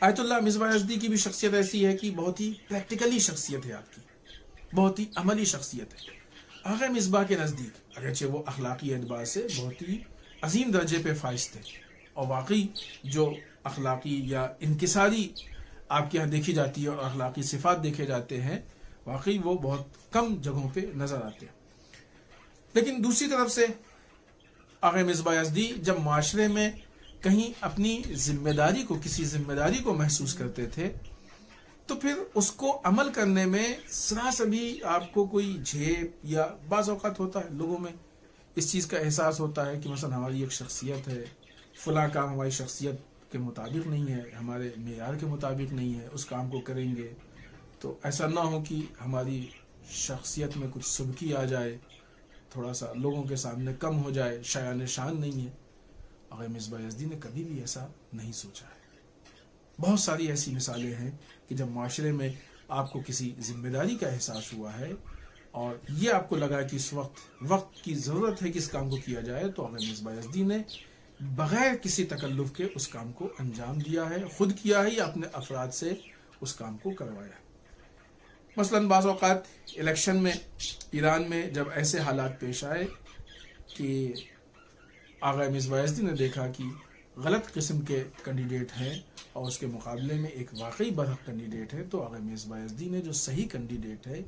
آیت اللہ مصباح یزدی کی بھی شخصیت ایسی ہے کہ بہت ہی پریکٹیکلی شخصیت ہے آپ کی، بہت ہی عملی شخصیت ہے۔ آقا مصباح کے نزدیک اگرچہ وہ اخلاقی اعتبار سے بہت ہی عظیم درجے پہ فائز تھے، اور واقعی جو اخلاقی یا انکساری آپ کے یہاں دیکھی جاتی ہے اور اخلاقی صفات دیکھے جاتے ہیں، واقعی وہ بہت کم جگہوں پہ نظر آتے ہیں۔ لیکن دوسری طرف سے آقا مصباح یزدی جب معاشرے میں کہیں اپنی ذمہ داری کو، کسی ذمہ داری کو محسوس کرتے تھے، تو پھر اس کو عمل کرنے میں ذرا سا بھی آپ کو کوئی جھیپ، یا بعض اوقات ہوتا ہے لوگوں میں اس چیز کا احساس ہوتا ہے کہ مثلا ہماری ایک شخصیت ہے، فلاں کام ہماری شخصیت کے مطابق نہیں ہے، ہمارے معیار کے مطابق نہیں ہے، اس کام کو کریں گے تو ایسا نہ ہو کہ ہماری شخصیت میں کچھ سبکی آ جائے، تھوڑا سا لوگوں کے سامنے کم ہو جائے، شایان شان نہیں ہے۔ آقا مصباح یزدی نے کبھی بھی ایسا نہیں سوچا ہے۔ بہت ساری ایسی مثالیں ہیں کہ جب معاشرے میں آپ کو کسی ذمہ داری کا احساس ہوا ہے اور یہ آپ کو لگا کہ اس وقت کی ضرورت ہے کہ اس کام کو کیا جائے، تو آقا مصباح یزدی نے بغیر کسی تکلف کے اس کام کو انجام دیا ہے، خود کیا ہے یا اپنے افراد سے اس کام کو کروایا ہے۔ مثلاً بعض اوقات الیکشن میں ایران میں جب ایسے حالات پیش آئے کہ آقا مصباح یزدی نے دیکھا کہ غلط قسم کے کینڈیڈیٹ ہیں اور اس کے مقابلے میں ایک واقعی برحق کینڈیڈیٹ ہے، تو آقا مصباح یزدی نے جو صحیح کینڈیڈیٹ ہے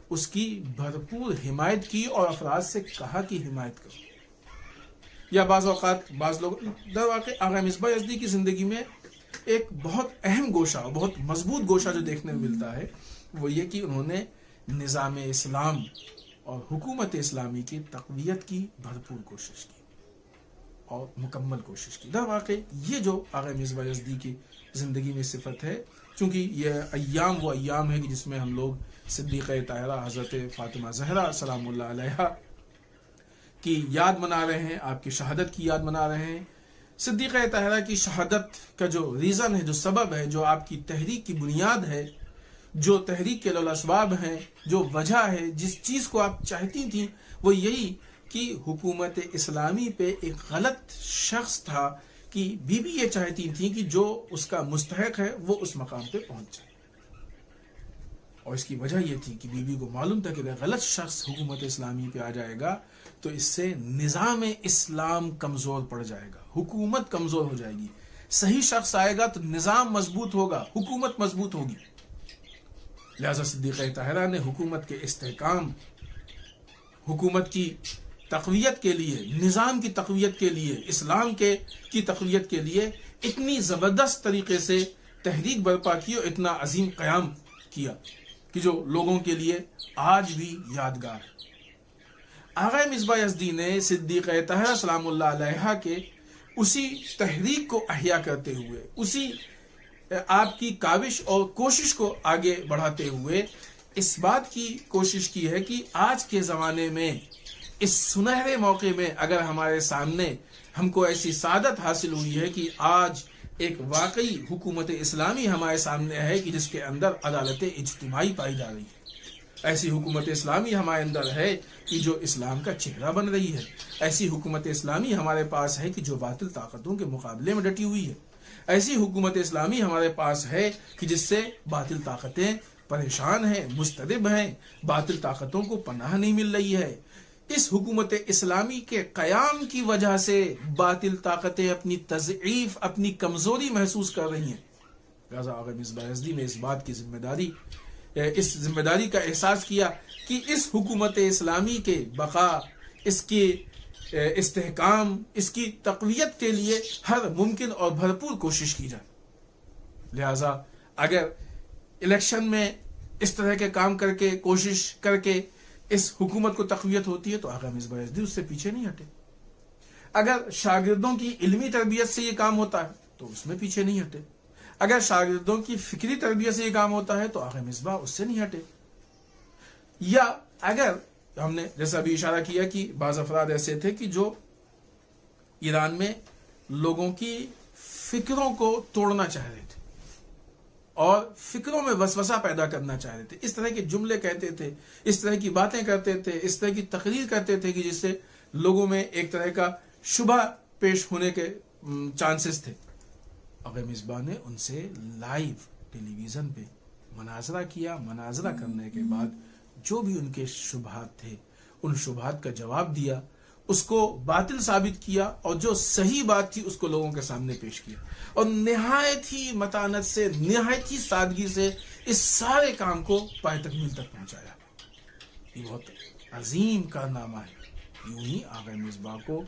اس کی بھرپور حمایت کی اور افراد سے کہا کہ حمایت کرو۔ یا بعض اوقات بعض لوگ در واقع آقا مصباح یزدی کی زندگی میں ایک بہت اہم گوشہ، بہت مضبوط گوشہ جو دیکھنے میں ملتا ہے وہ یہ کہ انہوں نے نظام اسلام اور حکومت اسلامی کی تقویت کی بھرپور کوشش کی اور مکمل کوشش کی۔ در واقع یہ جو آقا مصباح یزدی کی زندگی میں صفت ہے، چونکہ یہ ایام وہ ایام ہے کہ جس میں ہم لوگ صدیقہ طاہرہ حضرت فاطمہ زہرا سلام اللہ علیہا کی یاد منا رہے ہیں، آپ کی شہادت کی یاد منا رہے ہیں۔ صدیقہ طاہرہ کی شہادت کا جو ریزن ہے، جو سبب ہے، جو آپ کی تحریک کی بنیاد ہے، جو تحریک کے اسباب ہیں، جو وجہ ہے، جس چیز کو آپ چاہتی تھیں، وہ یہی کہ حکومت اسلامی پہ ایک غلط شخص تھا کہ بی بی یہ چاہتی تھیں کہ جو اس کا مستحق ہے وہ اس مقام پہ پہنچ جائے، اور اس کی وجہ یہ تھی کہ بی بی کو معلوم تھا کہ اگر غلط شخص حکومت اسلامی پہ آ جائے گا تو اس سے نظام اسلام کمزور پڑ جائے گا، حکومت کمزور ہو جائے گی۔ صحیح شخص آئے گا تو نظام مضبوط ہوگا، حکومت مضبوط ہوگی۔ لہذا صدیقہ طاہرہ نے حکومت کے استحکام، حکومت کی تقویت کے لیے، نظام کی تقویت کے لیے، اسلام کی تقویت کے لیے اتنی زبردست طریقے سے تحریک برپا کی اور اتنا عظیم قیام کیا کہ جو لوگوں کے لیے آج بھی یادگار ہے۔ آغا مصباح یزدی نے صدیقہ طاہرہ سلام اللہ علیہا کے اسی تحریک کو احیا کرتے ہوئے، اسی آپ کی کاوش اور کوشش کو آگے بڑھاتے ہوئے اس بات کی کوشش کی ہے کہ آج کے زمانے میں اس سنہرے موقع میں اگر ہمارے سامنے ہم کو ایسی سعادت حاصل ہوئی ہے کہ آج ایک واقعی حکومت اسلامی ہمارے سامنے ہے کہ جس کے اندر عدالت اجتماعی پائی جا رہی ہے، ایسی حکومت اسلامی ہمارے اندر ہے کہ جو اسلام کا چہرہ بن رہی ہے، ایسی حکومت اسلامی ہمارے پاس ہے کہ جو باطل طاقتوں کے مقابلے میں ڈٹی ہوئی ہے، ایسی حکومت اسلامی ہمارے پاس ہے کہ جس سے باطل طاقتیں پریشان ہیں، مضطرب ہیں، باطل طاقتوں کو پناہ نہیں مل رہی ہے۔ اس حکومت اسلامی کے قیام کی وجہ سے باطل طاقتیں اپنی تضعیف، اپنی کمزوری محسوس کر رہی ہیں۔ لہذا آغا مصباح یزدی نے اس بات کی ذمہ داری کا احساس کیا کہ اس حکومت اسلامی کے بقا، اس کے استحکام، اس کی تقویت کے لیے ہر ممکن اور بھرپور کوشش کی جائے۔ لہذا اگر الیکشن میں اس طرح کے کام کر کے، کوشش کر کے اس حکومت کو تقویت ہوتی ہے تو آغا مصباح یزدی اس سے پیچھے نہیں ہٹے۔ اگر شاگردوں کی علمی تربیت سے یہ کام ہوتا ہے تو اس میں پیچھے نہیں ہٹے۔ اگر شاگردوں کی فکری تربیت سے یہ کام ہوتا ہے تو آغا مصباح اس سے نہیں ہٹے۔ یا اگر ہم نے جیسا بھی اشارہ کیا کہ بعض افراد ایسے تھے کہ جو ایران میں لوگوں کی فکروں کو توڑنا چاہ رہے تھے اور فکروں میں وسوسہ پیدا کرنا چاہ رہے تھے، اس طرح کے جملے کہتے تھے، اس طرح کی باتیں کرتے تھے، اس طرح کی تقریر کرتے تھے کہ جس سے لوگوں میں ایک طرح کا شبہ پیش ہونے کے چانسز تھے۔ آغا مصباح نے ان سے لائیو ٹیلی ویژن پہ مناظرہ کیا، مناظرہ کرنے کے بعد جو بھی ان کے شبہات تھے ان شبہات کا جواب دیا، اس کو باطل ثابت کیا اور جو صحیح بات تھی اس کو لوگوں کے سامنے پیش کیا، اور نہایت ہی متانت سے، نہایت ہی سادگی سے اس سارے کام کو پائے تکمیل تک پہنچایا۔ یہ بہت عظیم کارنامہ ہے۔ یوں ہی آغا مصباح کو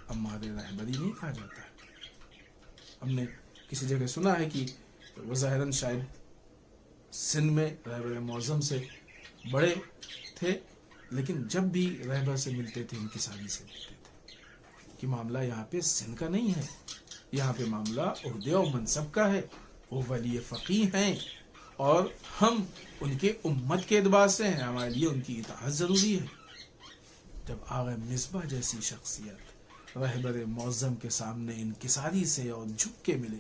امار رہبری نہیں کہا جاتا ہے۔ ہم نے کسی جگہ سنا ہے کہ وہ ظاہراً شاید سندھ میں رہبر معظم سے بڑے تھے، لیکن جب بھی رہبر سے ملتے تھے انکساری سے ملتے تھے کہ معاملہ یہاں پہ سندھ کا نہیں ہے، یہاں پہ معاملہ عہدے اور منصب کا ہے۔ وہ ولی فقیہ ہیں اور ہم ان کے امت کے اعتبار سے ہیں، ہمارے لیے ان کی اطاعت ضروری ہے۔ جب آغا مصباح جیسی شخصیت رہبر معظم کے سامنے انکساری سے اور جھک کے ملے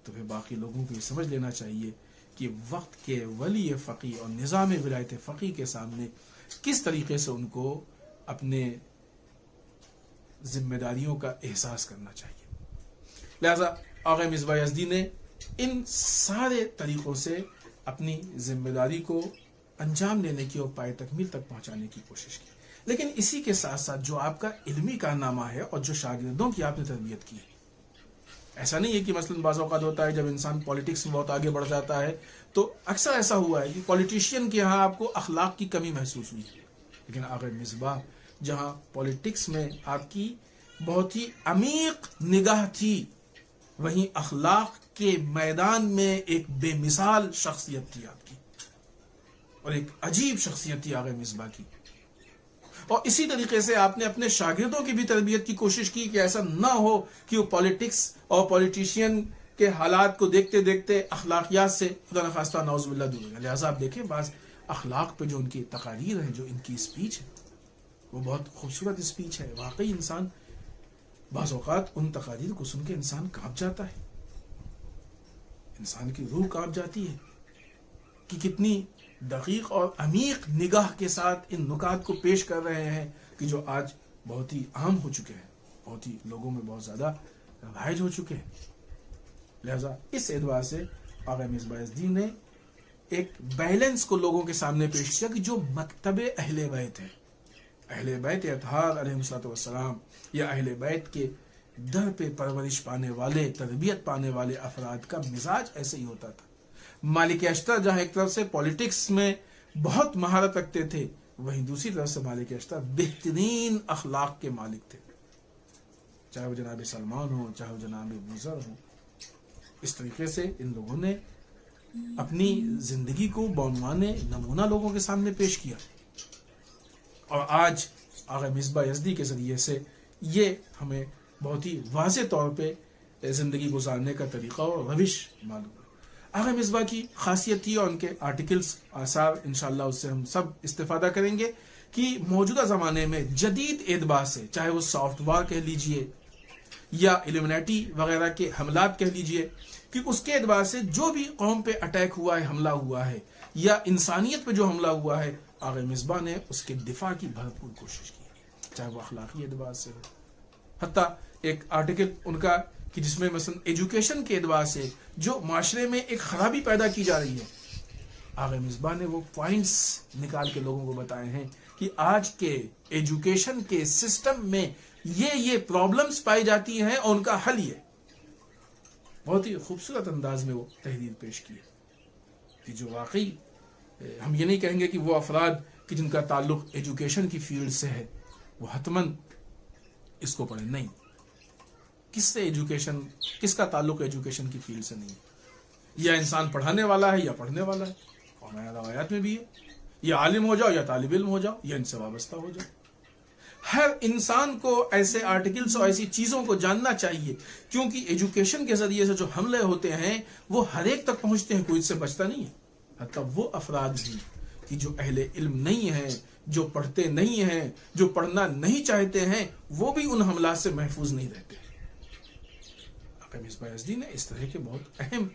تو پھر باقی لوگوں کو یہ سمجھ لینا چاہیے کہ وقت کے ولی فقیہ اور نظام ولایت فقیہ کے سامنے کس طریقے سے ان کو اپنے ذمہ داریوں کا احساس کرنا چاہیے۔ لہذا آغا مصباح یزدی نے ان سارے طریقوں سے اپنی ذمہ داری کو انجام دینے کی اور پائے تکمیل تک پہنچانے کی کوشش کی۔ لیکن اسی کے ساتھ ساتھ جو آپ کا علمی کارنامہ ہے اور جو شاگردوں کی آپ نے تربیت کی ہے، ایسا نہیں ہے کہ مثلاً بعض اوقات ہوتا ہے جب انسان پولیٹکس میں بہت آگے بڑھ جاتا ہے تو اکثر ایسا ہوا ہے کہ پولیٹیشین کے ہاں آپ کو اخلاق کی کمی محسوس ہوئی، لیکن آغا مصباح جہاں پولیٹکس میں آپ کی بہت ہی عمیق نگاہ تھی، وہیں اخلاق کے میدان میں ایک بے مثال شخصیت تھی آپ کی، اور ایک عجیب شخصیت تھی آغا مصباح کی۔ اور اسی طریقے سے آپ نے اپنے شاگردوں کی بھی تربیت کی کوشش کی کہ ایسا نہ ہو کہ وہ پولیٹکس اور پولیٹیشین کے حالات کو دیکھتے دیکھتے اخلاقیات سے خدا نخواستہ نعوذ باللہ دور ہو گئے۔ لہٰذا آپ دیکھیں بعض اخلاق پہ جو ان کی تقاریر ہیں، جو ان کی اسپیچ ہے، وہ بہت خوبصورت اسپیچ ہے۔ واقعی انسان بعض اوقات ان تقاریر کو سن کے انسان کانپ جاتا ہے، انسان کی روح کانپ جاتی ہے کہ کتنی دقیق اور عمیق نگاہ کے ساتھ ان نکات کو پیش کر رہے ہیں کہ جو آج بہت ہی عام ہو چکے ہیں، بہت ہی لوگوں میں بہت زیادہ رائج ہو چکے ہیں۔ لہذا اس اعتبار سے آغا مصباح یزدی نے ایک بیلنس کو لوگوں کے سامنے پیش کیا کہ جو مکتب اہل بیت ہے، اہل بیت اطہار علیہ السلام، یا اہل بیت کے در پہ پرورش پانے والے، تربیت پانے والے افراد کا مزاج ایسے ہی ہوتا تھا۔ مالک اشتر جہاں ایک طرف سے پولیٹکس میں بہت مہارت رکھتے تھے، وہیں دوسری طرف سے مالک اشتر بہترین اخلاق کے مالک تھے، چاہے وہ جناب سلمان ہو، چاہے وہ جناب ابو ذر ہو۔ اس طریقے سے ان لوگوں نے اپنی زندگی کو بعنوان نمونہ لوگوں کے سامنے پیش کیا، اور آج آقا مصباح یزدی کے ذریعے سے یہ ہمیں بہت ہی واضح طور پہ زندگی گزارنے کا طریقہ اور روش معلوم ہے۔ آقا مصباح کی خاصیت تھی، اور ان کے آرٹیکلز آثار انشاءاللہ اس سے ہم سب استفادہ کریں گے کہ موجودہ زمانے میں جدید اعتبار سے، چاہے وہ سافٹ وار کہہ لیجئے یا ایلومینیٹی وغیرہ کے حملات کہہ لیجئے، کہ اس کے اعتبار سے جو بھی قوم پہ اٹیک ہوا ہے، حملہ ہوا ہے، یا انسانیت پہ جو حملہ ہوا ہے، آقا مصباح نے اس کے دفاع کی بھرپور کوشش کی، چاہے وہ اخلاقی اعتبار سے ہو۔ حتیٰ ایک آرٹیکل ان کا کہ جس میں مثلا ایجوکیشن کے اعتبار سے جو معاشرے میں ایک خرابی پیدا کی جا رہی ہے، آقا مصباح نے وہ پوائنٹس نکال کے لوگوں کو بتائے ہیں کہ آج کے ایجوکیشن کے سسٹم میں یہ پرابلمز پائی جاتی ہیں اور ان کا حل یہ۔ بہت ہی خوبصورت انداز میں وہ تحریر پیش کی ہے کہ جو واقعی ہم یہ نہیں کہیں گے کہ وہ افراد کہ جن کا تعلق ایجوکیشن کی فیلڈ سے ہے وہ حتماً اس کو پڑھیں، نہیں، کس کا تعلق ایجوکیشن کی فیلڈ سے نہیں ہے، یا انسان پڑھانے والا ہے یا پڑھنے والا ہے، اور ہمارے روایات میں بھی ہے، یا عالم ہو جاؤ یا طالب علم ہو جاؤ یا ان سے وابستہ ہو جاؤ۔ ہر انسان کو ایسے آرٹیکلز اور ایسی چیزوں کو جاننا چاہیے، کیونکہ ایجوکیشن کے ذریعے سے جو حملے ہوتے ہیں وہ ہر ایک تک پہنچتے ہیں، کوئی اس سے بچتا نہیں ہے۔ حتیٰ وہ افراد بھی کہ جو اہل علم نہیں ہیں، جو پڑھتے نہیں ہیں، جو پڑھنا نہیں چاہتے ہیں، وہ بھی ان حملات سے محفوظ نہیں رہتے۔ آقا مصباح یزدی نے اس طرح کے بہت اہم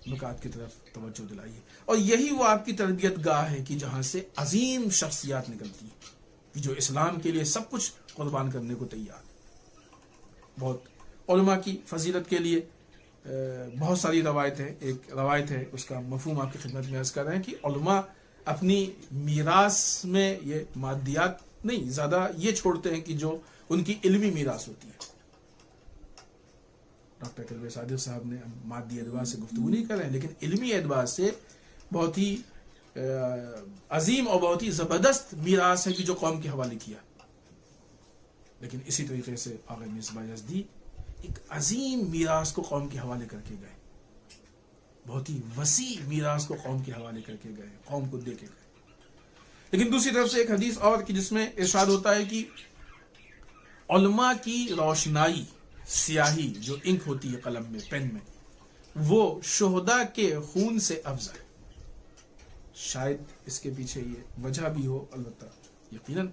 نکات کی طرف توجہ دلائی ہے، اور یہی وہ آپ کی تربیت گاہ ہے کہ جہاں سے عظیم شخصیات نکلتی ہیں کہ جو اسلام کے لیے سب کچھ قربان کرنے کو تیار۔ بہت علماء کی فضیلت کے لیے بہت ساری روایت ہے، ایک روایت ہے اس کا مفہوم آپ کی خدمت میں عرض کر رہے ہیں کہ علماء اپنی میراث میں یہ مادیات نہیں زیادہ یہ چھوڑتے ہیں کہ جو ان کی علمی میراث ہوتی ہے۔ ڈاکٹر کلب صادق صاحب نے مادی اعتبار سے گفتگو نہیں کر رہے ہیں، لیکن علمی اعتبار سے بہت ہی عظیم اور بہت ہی زبردست میراث ہے کہ جو قوم کے حوالے کیا۔ لیکن اسی طریقے سے آقا مصباح یزدی ایک عظیم میراث کو قوم کے حوالے کر کے گئے، بہت ہی وسیع میراث کو قوم کے حوالے کر کے گئے، قوم کو دے کے گئے۔ لیکن دوسری طرف سے ایک حدیث اور کہ جس میں ارشاد ہوتا ہے کہ علماء کی روشنائی، سیاہی جو انک ہوتی ہے قلم میں، پین میں، وہ شہداء کے خون سے افضل ہے۔ شاید اس کے پیچھے یہ وجہ بھی ہو، البتہ یقیناً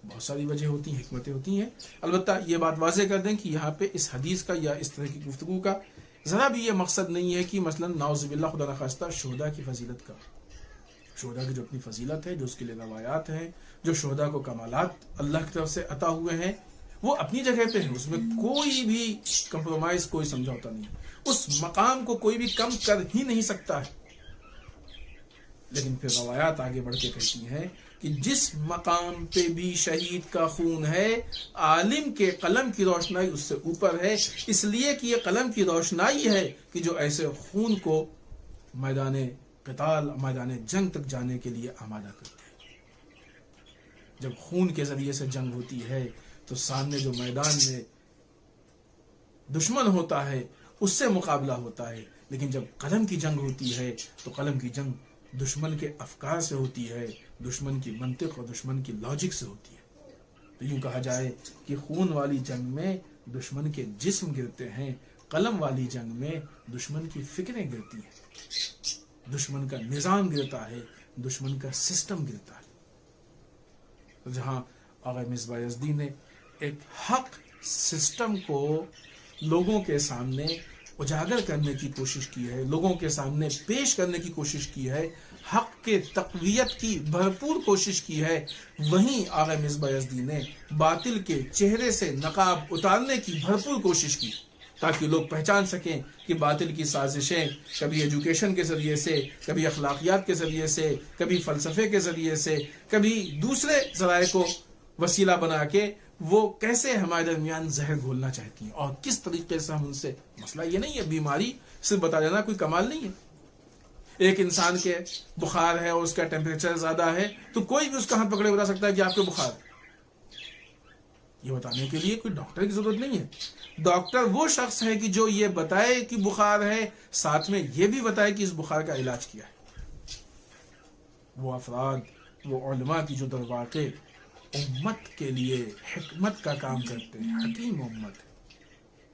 بہت ساری وجہ ہوتی ہیں، حکمتیں ہوتی ہیں۔ البتہ یہ بات واضح کر دیں کہ یہاں پہ اس حدیث کا یا اس طرح کی گفتگو کا ذرا بھی یہ مقصد نہیں ہے کہ مثلا نعوذ باللہ خدا نخواستہ شہداء کی فضیلت کا، شہداء کی جو اپنی فضیلت ہے، جو اس کے لیے روایات ہیں، جو شہداء کو کمالات اللہ کی طرف سے عطا ہوئے ہیں، وہ اپنی جگہ پہ ہیں، اس میں کوئی بھی کمپرومائز، کوئی سمجھوتا نہیں، اس مقام کو کوئی بھی کم کر ہی نہیں سکتا ہے۔ لیکن پھر روایات آگے بڑھ کے کہتی ہیں کہ جس مقام پہ بھی شہید کا خون ہے، عالم کے قلم کی روشنائی اس سے اوپر ہے، اس لیے کہ یہ قلم کی روشنائی ہے کہ جو ایسے خون کو میدان قتال، میدان جنگ تک جانے کے لیے آمادہ کرتے ہیں۔ جب خون کے ذریعے سے جنگ ہوتی ہے تو سامنے جو میدان میں دشمن ہوتا ہے اس سے مقابلہ ہوتا ہے، لیکن جب قلم کی جنگ ہوتی ہے تو قلم کی جنگ دشمن کے افکار سے ہوتی ہے، دشمن کی منطق اور دشمن کی لاجک سے ہوتی ہے۔ تو یوں کہا جائے کہ خون والی جنگ میں دشمن کے جسم گرتے ہیں، قلم والی جنگ میں دشمن کی فکریں گرتی ہیں، دشمن کا نظام گرتا ہے، دشمن کا سسٹم گرتا ہے۔ تو جہاں آقا مصباح یزدی نے ایک حق سسٹم کو لوگوں کے سامنے اجاگر کرنے کی کوشش کی ہے، لوگوں کے سامنے پیش کرنے کی کوشش کی ہے، حق کے تقویت کی بھرپور کوشش کی ہے، وہیں آقا مصباح یزدی نے باطل کے چہرے سے نقاب اتارنے کی بھرپور کوشش کی، تاکہ لوگ پہچان سکیں کہ باطل کی سازشیں کبھی ایجوکیشن کے ذریعے سے، کبھی اخلاقیات کے ذریعے سے، کبھی فلسفے کے ذریعے سے، کبھی دوسرے ذرائع کو وسیلہ بنا کے وہ کیسے ہمارے درمیان زہر گھولنا چاہتی ہیں، اور کس طریقے سے ہم ان سے، مسئلہ یہ نہیں ہے بیماری صرف بتا دینا کوئی کمال نہیں ہے۔ ایک انسان کے بخار ہے اور اس کا ٹیمپریچر زیادہ ہے تو کوئی بھی اس کا ہاتھ پکڑے بتا سکتا ہے کہ آپ کے بخار ہے، یہ بتانے کے لیے کوئی ڈاکٹر کی ضرورت نہیں ہے. ڈاکٹر وہ شخص ہے کہ جو یہ بتائے کہ بخار ہے، ساتھ میں یہ بھی بتائے کہ اس بخار کا علاج کیا ہے. وہ افراد، وہ علماء کی جو در واقع امت کے لیے حکمت کا کام کرتے ہیں، حکیم امت.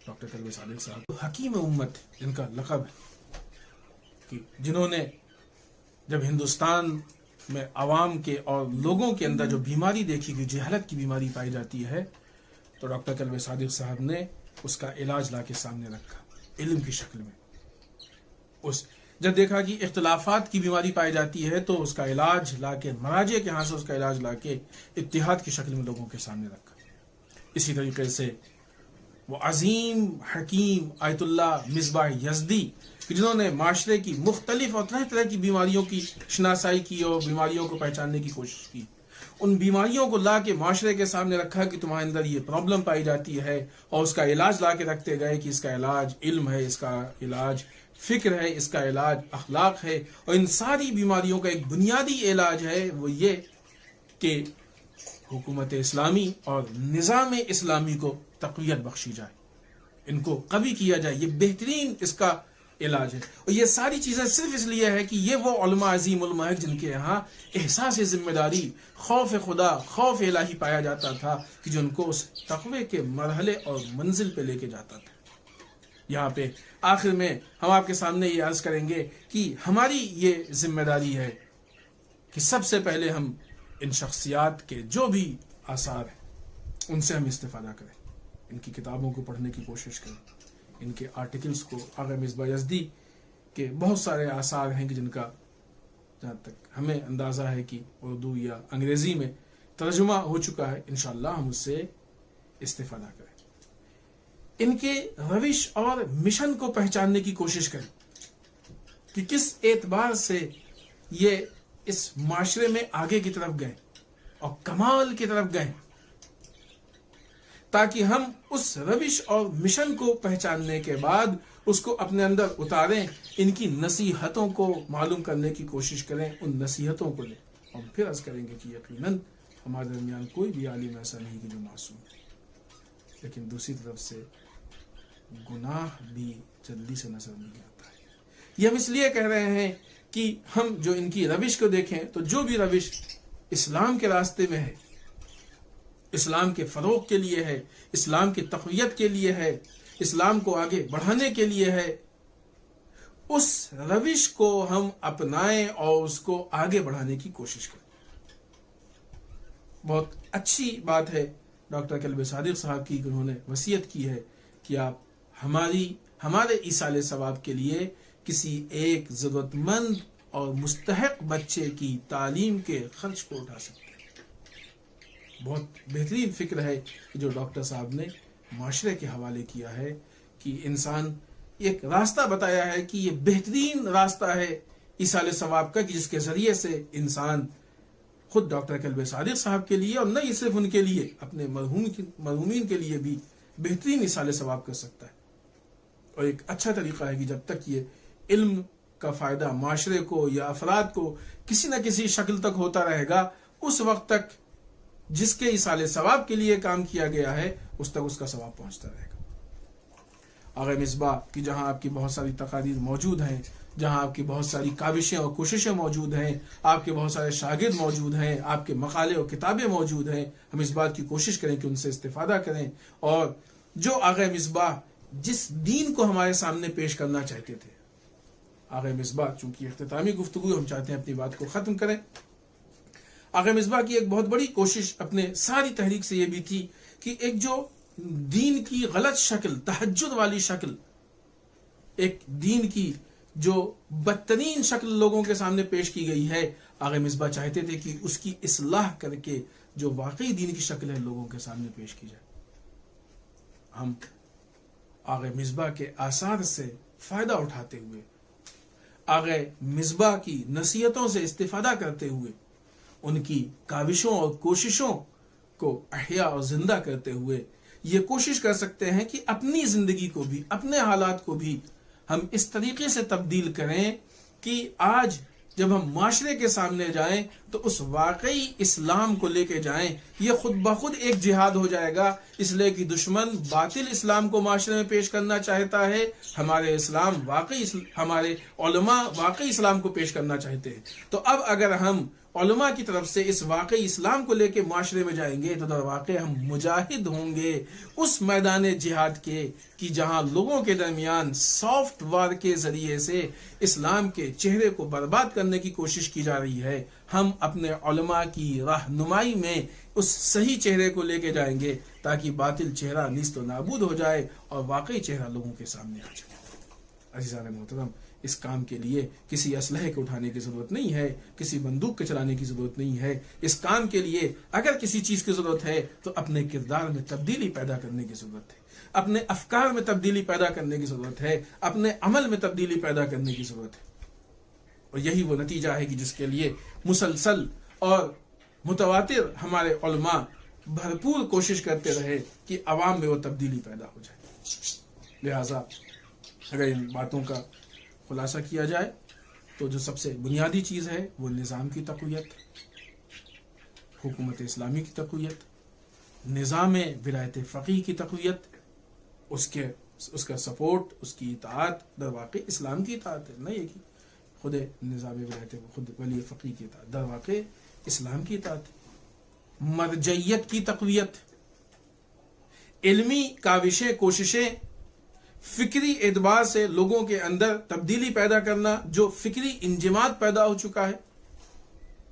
ڈاکٹر کلب صادق صاحب حکیم امت جن کا لقب ہے، کہ جنہوں نے جب ہندوستان میں عوام کے اور لوگوں کے اندر جو بیماری دیکھی گئی، جہالت کی بیماری پائی جاتی ہے، تو ڈاکٹر کلب صادق صاحب نے اس کا علاج لا کے سامنے رکھا علم کی شکل میں. جب دیکھا کہ اختلافات کی بیماری پائی جاتی ہے تو اس کا علاج لا کے، مراجع کے ہاں سے اس کا علاج لا کے اتحاد کی شکل میں لوگوں کے سامنے رکھا. اسی طریقے سے وہ عظیم حکیم آیت اللہ مصباح یزدی، جنہوں نے معاشرے کی مختلف اور طرح طرح کی بیماریوں کی شناسائی کی اور بیماریوں کو پہچاننے کی کوشش کی. ان بیماریوں کو لا کے معاشرے کے سامنے رکھا کہ تمہارے اندر یہ پرابلم پائی جاتی ہے، اور اس کا علاج لا کے رکھتے گئے کہ اس کا علاج علم ہے، اس کا علاج فکر ہے، اس کا علاج اخلاق ہے. اور ان ساری بیماریوں کا ایک بنیادی علاج ہے، وہ یہ کہ حکومت اسلامی اور نظام اسلامی کو تقویت بخشی جائے، ان کو قوی کیا جائے. یہ بہترین اس کا علاج ہے. اور یہ ساری چیزیں صرف اس لیے ہے کہ یہ وہ علماء عظیم علماء جن کے یہاں احساس ذمہ داری، خوف خدا، خوف الہی پایا جاتا تھا، کہ جو ان کو اس تقوی کے مرحلے اور منزل پہ لے کے جاتا تھا. یہاں پہ آخر میں ہم آپ کے سامنے یہ عرض کریں گے کہ ہماری یہ ذمہ داری ہے کہ سب سے پہلے ہم ان شخصیات کے جو بھی آثار ہیں ان سے ہم استفادہ کریں، ان کی کتابوں کو پڑھنے کی کوشش کریں، ان کے آرٹیکلز کو. آغا مصباح یزدی کے بہت سارے آثار ہیں کہ جن کا جہاں تک ہمیں اندازہ ہے کہ اردو یا انگریزی میں ترجمہ ہو چکا ہے. انشاءاللہ ہم اس سے استفادہ کریں، ان کے روش اور مشن کو پہچاننے کی کوشش کریں کہ کس اعتبار سے یہ اس معاشرے میں آگے کی طرف گئے اور کمال کی طرف گئے، تاکہ ہم اس روش اور مشن کو پہچاننے کے بعد اس کو اپنے اندر اتاریں، ان کی نصیحتوں کو معلوم کرنے کی کوشش کریں، ان نصیحتوں کو لیں. اور پھر عرض کریں گے کہ یقیناً ہمارے درمیان کوئی بھی عالم ایسا نہیں کہ جو معصوم ہے، لیکن دوسری طرف سے گناہ بھی جلدی سے نظر نہیں آتا ہے. یہ ہم اس لیے کہہ رہے ہیں کہ ہم جو ان کی روش کو دیکھیں تو جو بھی روش اسلام کے راستے میں ہے، اسلام کے فروغ کے لیے ہے، اسلام کی تقویت کے لیے ہے، اسلام کو آگے بڑھانے کے لیے ہے، اس روش کو ہم اپنائیں اور اس کو آگے بڑھانے کی کوشش کریں. بہت اچھی بات ہے ڈاکٹر کلب صادق صاحب کی، انہوں نے وصیت کی ہے کہ آپ ہمارے ایصال ثواب کے لیے کسی ایک ضرورت مند اور مستحق بچے کی تعلیم کے خرچ کو اٹھا سکتے ہیں. بہت بہترین فکر ہے جو ڈاکٹر صاحب نے معاشرے کے حوالے کیا ہے، کہ انسان ایک راستہ بتایا ہے کہ یہ بہترین راستہ ہے ایصال ثواب کا، کہ جس کے ذریعے سے انسان خود ڈاکٹر کلب صادق صاحب کے لیے اور نہ صرف ان کے لیے، اپنے مرحومین کے لیے بھی بہترین ایصال ثواب کر سکتا ہے. اور ایک اچھا طریقہ ہے کہ جب تک یہ علم کا فائدہ معاشرے کو یا افراد کو کسی نہ کسی شکل تک ہوتا رہے گا، اس وقت تک جس کے ایصال ثواب کے لیے کام کیا گیا ہے اس تک اس کا ثواب پہنچتا رہے گا. آغا مصباح کی جہاں آپ کی بہت ساری تقاریر موجود ہیں، جہاں آپ کی بہت ساری کاوشیں اور کوششیں موجود ہیں، آپ کے بہت سارے شاگرد موجود ہیں، آپ کے مقالے اور کتابیں موجود ہیں، ہم اس بات کی کوشش کریں کہ ان سے استفادہ کریں. اور جو آغا مصباح جس دین کو ہمارے سامنے پیش کرنا چاہتے تھے، آغا مصباح چونکہ اختتامی گفتگو ہم چاہتے ہیں اپنی بات کو ختم کریں، آغا مصباح کی ایک بہت بڑی کوشش اپنے ساری تحریک سے یہ بھی تھی کہ ایک جو دین کی غلط شکل، تہجد والی شکل، ایک دین کی جو بدترین شکل لوگوں کے سامنے پیش کی گئی ہے، آغا مصباح چاہتے تھے کہ اس کی اصلاح کر کے جو واقعی دین کی شکل ہے لوگوں کے سامنے پیش کی جائے. ہم آغا مصباح کے آثار سے فائدہ اٹھاتے ہوئے، آغا مصباح کی نصیحتوں سے استفادہ کرتے ہوئے، ان کی کاوشوں اور کوششوں کو احیاء اور زندہ کرتے ہوئے یہ کوشش کر سکتے ہیں کہ اپنی زندگی کو بھی، اپنے حالات کو بھی ہم اس طریقے سے تبدیل کریں کہ آج جب ہم معاشرے کے سامنے جائیں تو اس واقعی اسلام کو لے کے جائیں. یہ خود بخود ایک جہاد ہو جائے گا، اس لیے کہ دشمن باطل اسلام کو معاشرے میں پیش کرنا چاہتا ہے، ہمارے علماء واقعی اسلام کو پیش کرنا چاہتے ہیں. تو اب اگر ہم علماء کی طرف سے اس واقعی اسلام کو لے کے معاشرے میں جائیں گے تو در واقع ہم مجاہد ہوں گے اس میدان جہاد کے کہ جہاں لوگوں کے درمیان سافٹ وار کے ذریعے سے اسلام کے چہرے کو برباد کرنے کی کوشش کی جا رہی ہے. ہم اپنے علماء کی رہنمائی میں اس صحیح چہرے کو لے کے جائیں گے تاکہ باطل چہرہ نیست و نابود ہو جائے اور واقعی چہرہ لوگوں کے سامنے آ جائے. عزیزان محترم، اس کام کے لیے کسی اسلحے کو اٹھانے کی ضرورت نہیں ہے، کسی بندوق کے چلانے کی ضرورت نہیں ہے. اس کام کے لیے اگر کسی چیز کی ضرورت ہے تو اپنے کردار میں تبدیلی پیدا کرنے کی ضرورت ہے، اپنے افکار میں تبدیلی پیدا کرنے کی ضرورت ہے، اپنے عمل میں تبدیلی پیدا کرنے کی ضرورت ہے. اور یہی وہ نتیجہ ہے کہ جس کے لیے مسلسل اور متواتر ہمارے علماء بھرپور کوشش کرتے رہے کہ عوام میں وہ تبدیلی پیدا ہو جائے. لہذا اگر ان باتوں کا خلاصہ کیا جائے تو جو سب سے بنیادی چیز ہے وہ نظام کی تقویت، حکومت اسلامی کی تقویت، نظام ولایت فقیہ کی تقویت، اس کا سپورٹ، اس کی اطاعت در واقع اسلام کی اطاعت ہے، نہ یہ کہ خود نظام ولایت خود ولی فقیہ کی اطاعت، در واقع اسلام کی اطاعت. مرجعیت کی تقویت، علمی کاوشیں، کوششیں، فکری اعتبار سے لوگوں کے اندر تبدیلی پیدا کرنا، جو فکری انجماد پیدا ہو چکا ہے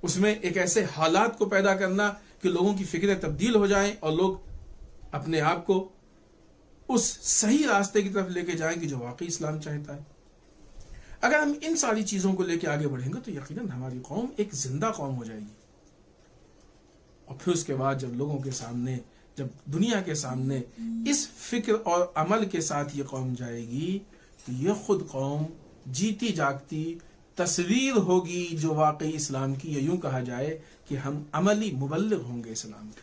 اس میں ایک ایسے حالات کو پیدا کرنا کہ لوگوں کی فکریں تبدیل ہو جائیں اور لوگ اپنے آپ کو اس صحیح راستے کی طرف لے کے جائیں کہ جو واقعی اسلام چاہتا ہے. اگر ہم ان ساری چیزوں کو لے کے آگے بڑھیں گے تو یقیناً ہماری قوم ایک زندہ قوم ہو جائے گی. اور پھر اس کے بعد جب لوگوں کے سامنے، جب دنیا کے سامنے اس فکر اور عمل کے ساتھ یہ قوم جائے گی تو یہ خود قوم جیتی جاگتی تصویر ہوگی جو واقعی اسلام کی. یا یوں کہا جائے کہ ہم عملی مبلغ ہوں گے اسلام کے،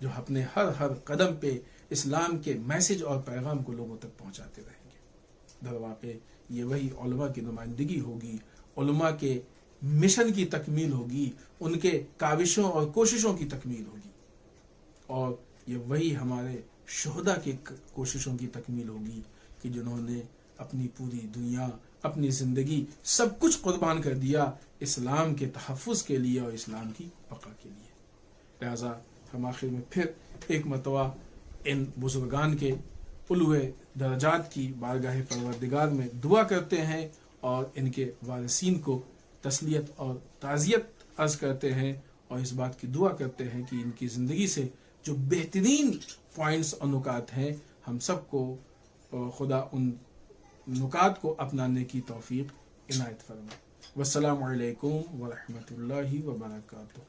جو اپنے ہر قدم پہ اسلام کے میسج اور پیغام کو لوگوں تک پہنچاتے رہیں گے. در واقع یہ وہی علماء کی نمائندگی ہوگی، علماء کے مشن کی تکمیل ہوگی، ان کے کاوشوں اور کوششوں کی تکمیل ہوگی. اور یہ وہی ہمارے شہداء کی کوششوں کی تکمیل ہوگی کہ جنہوں نے اپنی پوری دنیا، اپنی زندگی سب کچھ قربان کر دیا اسلام کے تحفظ کے لیے اور اسلام کی بقا کے لیے. لہذا ہم آخر میں پھر ایک مرتبہ ان بزرگان کے علو درجات کی بارگاہ پروردگار میں دعا کرتے ہیں اور ان کے وارثین کو تسلیت اور تعزیت عرض کرتے ہیں اور اس بات کی دعا کرتے ہیں کہ ان کی زندگی سے جو بہترین پوائنٹس اور نکات ہیں ہم سب کو خدا ان نکات کو اپنانے کی توفیق عنایت فرمائے. والسلام علیکم ورحمۃ اللہ وبرکاتہ.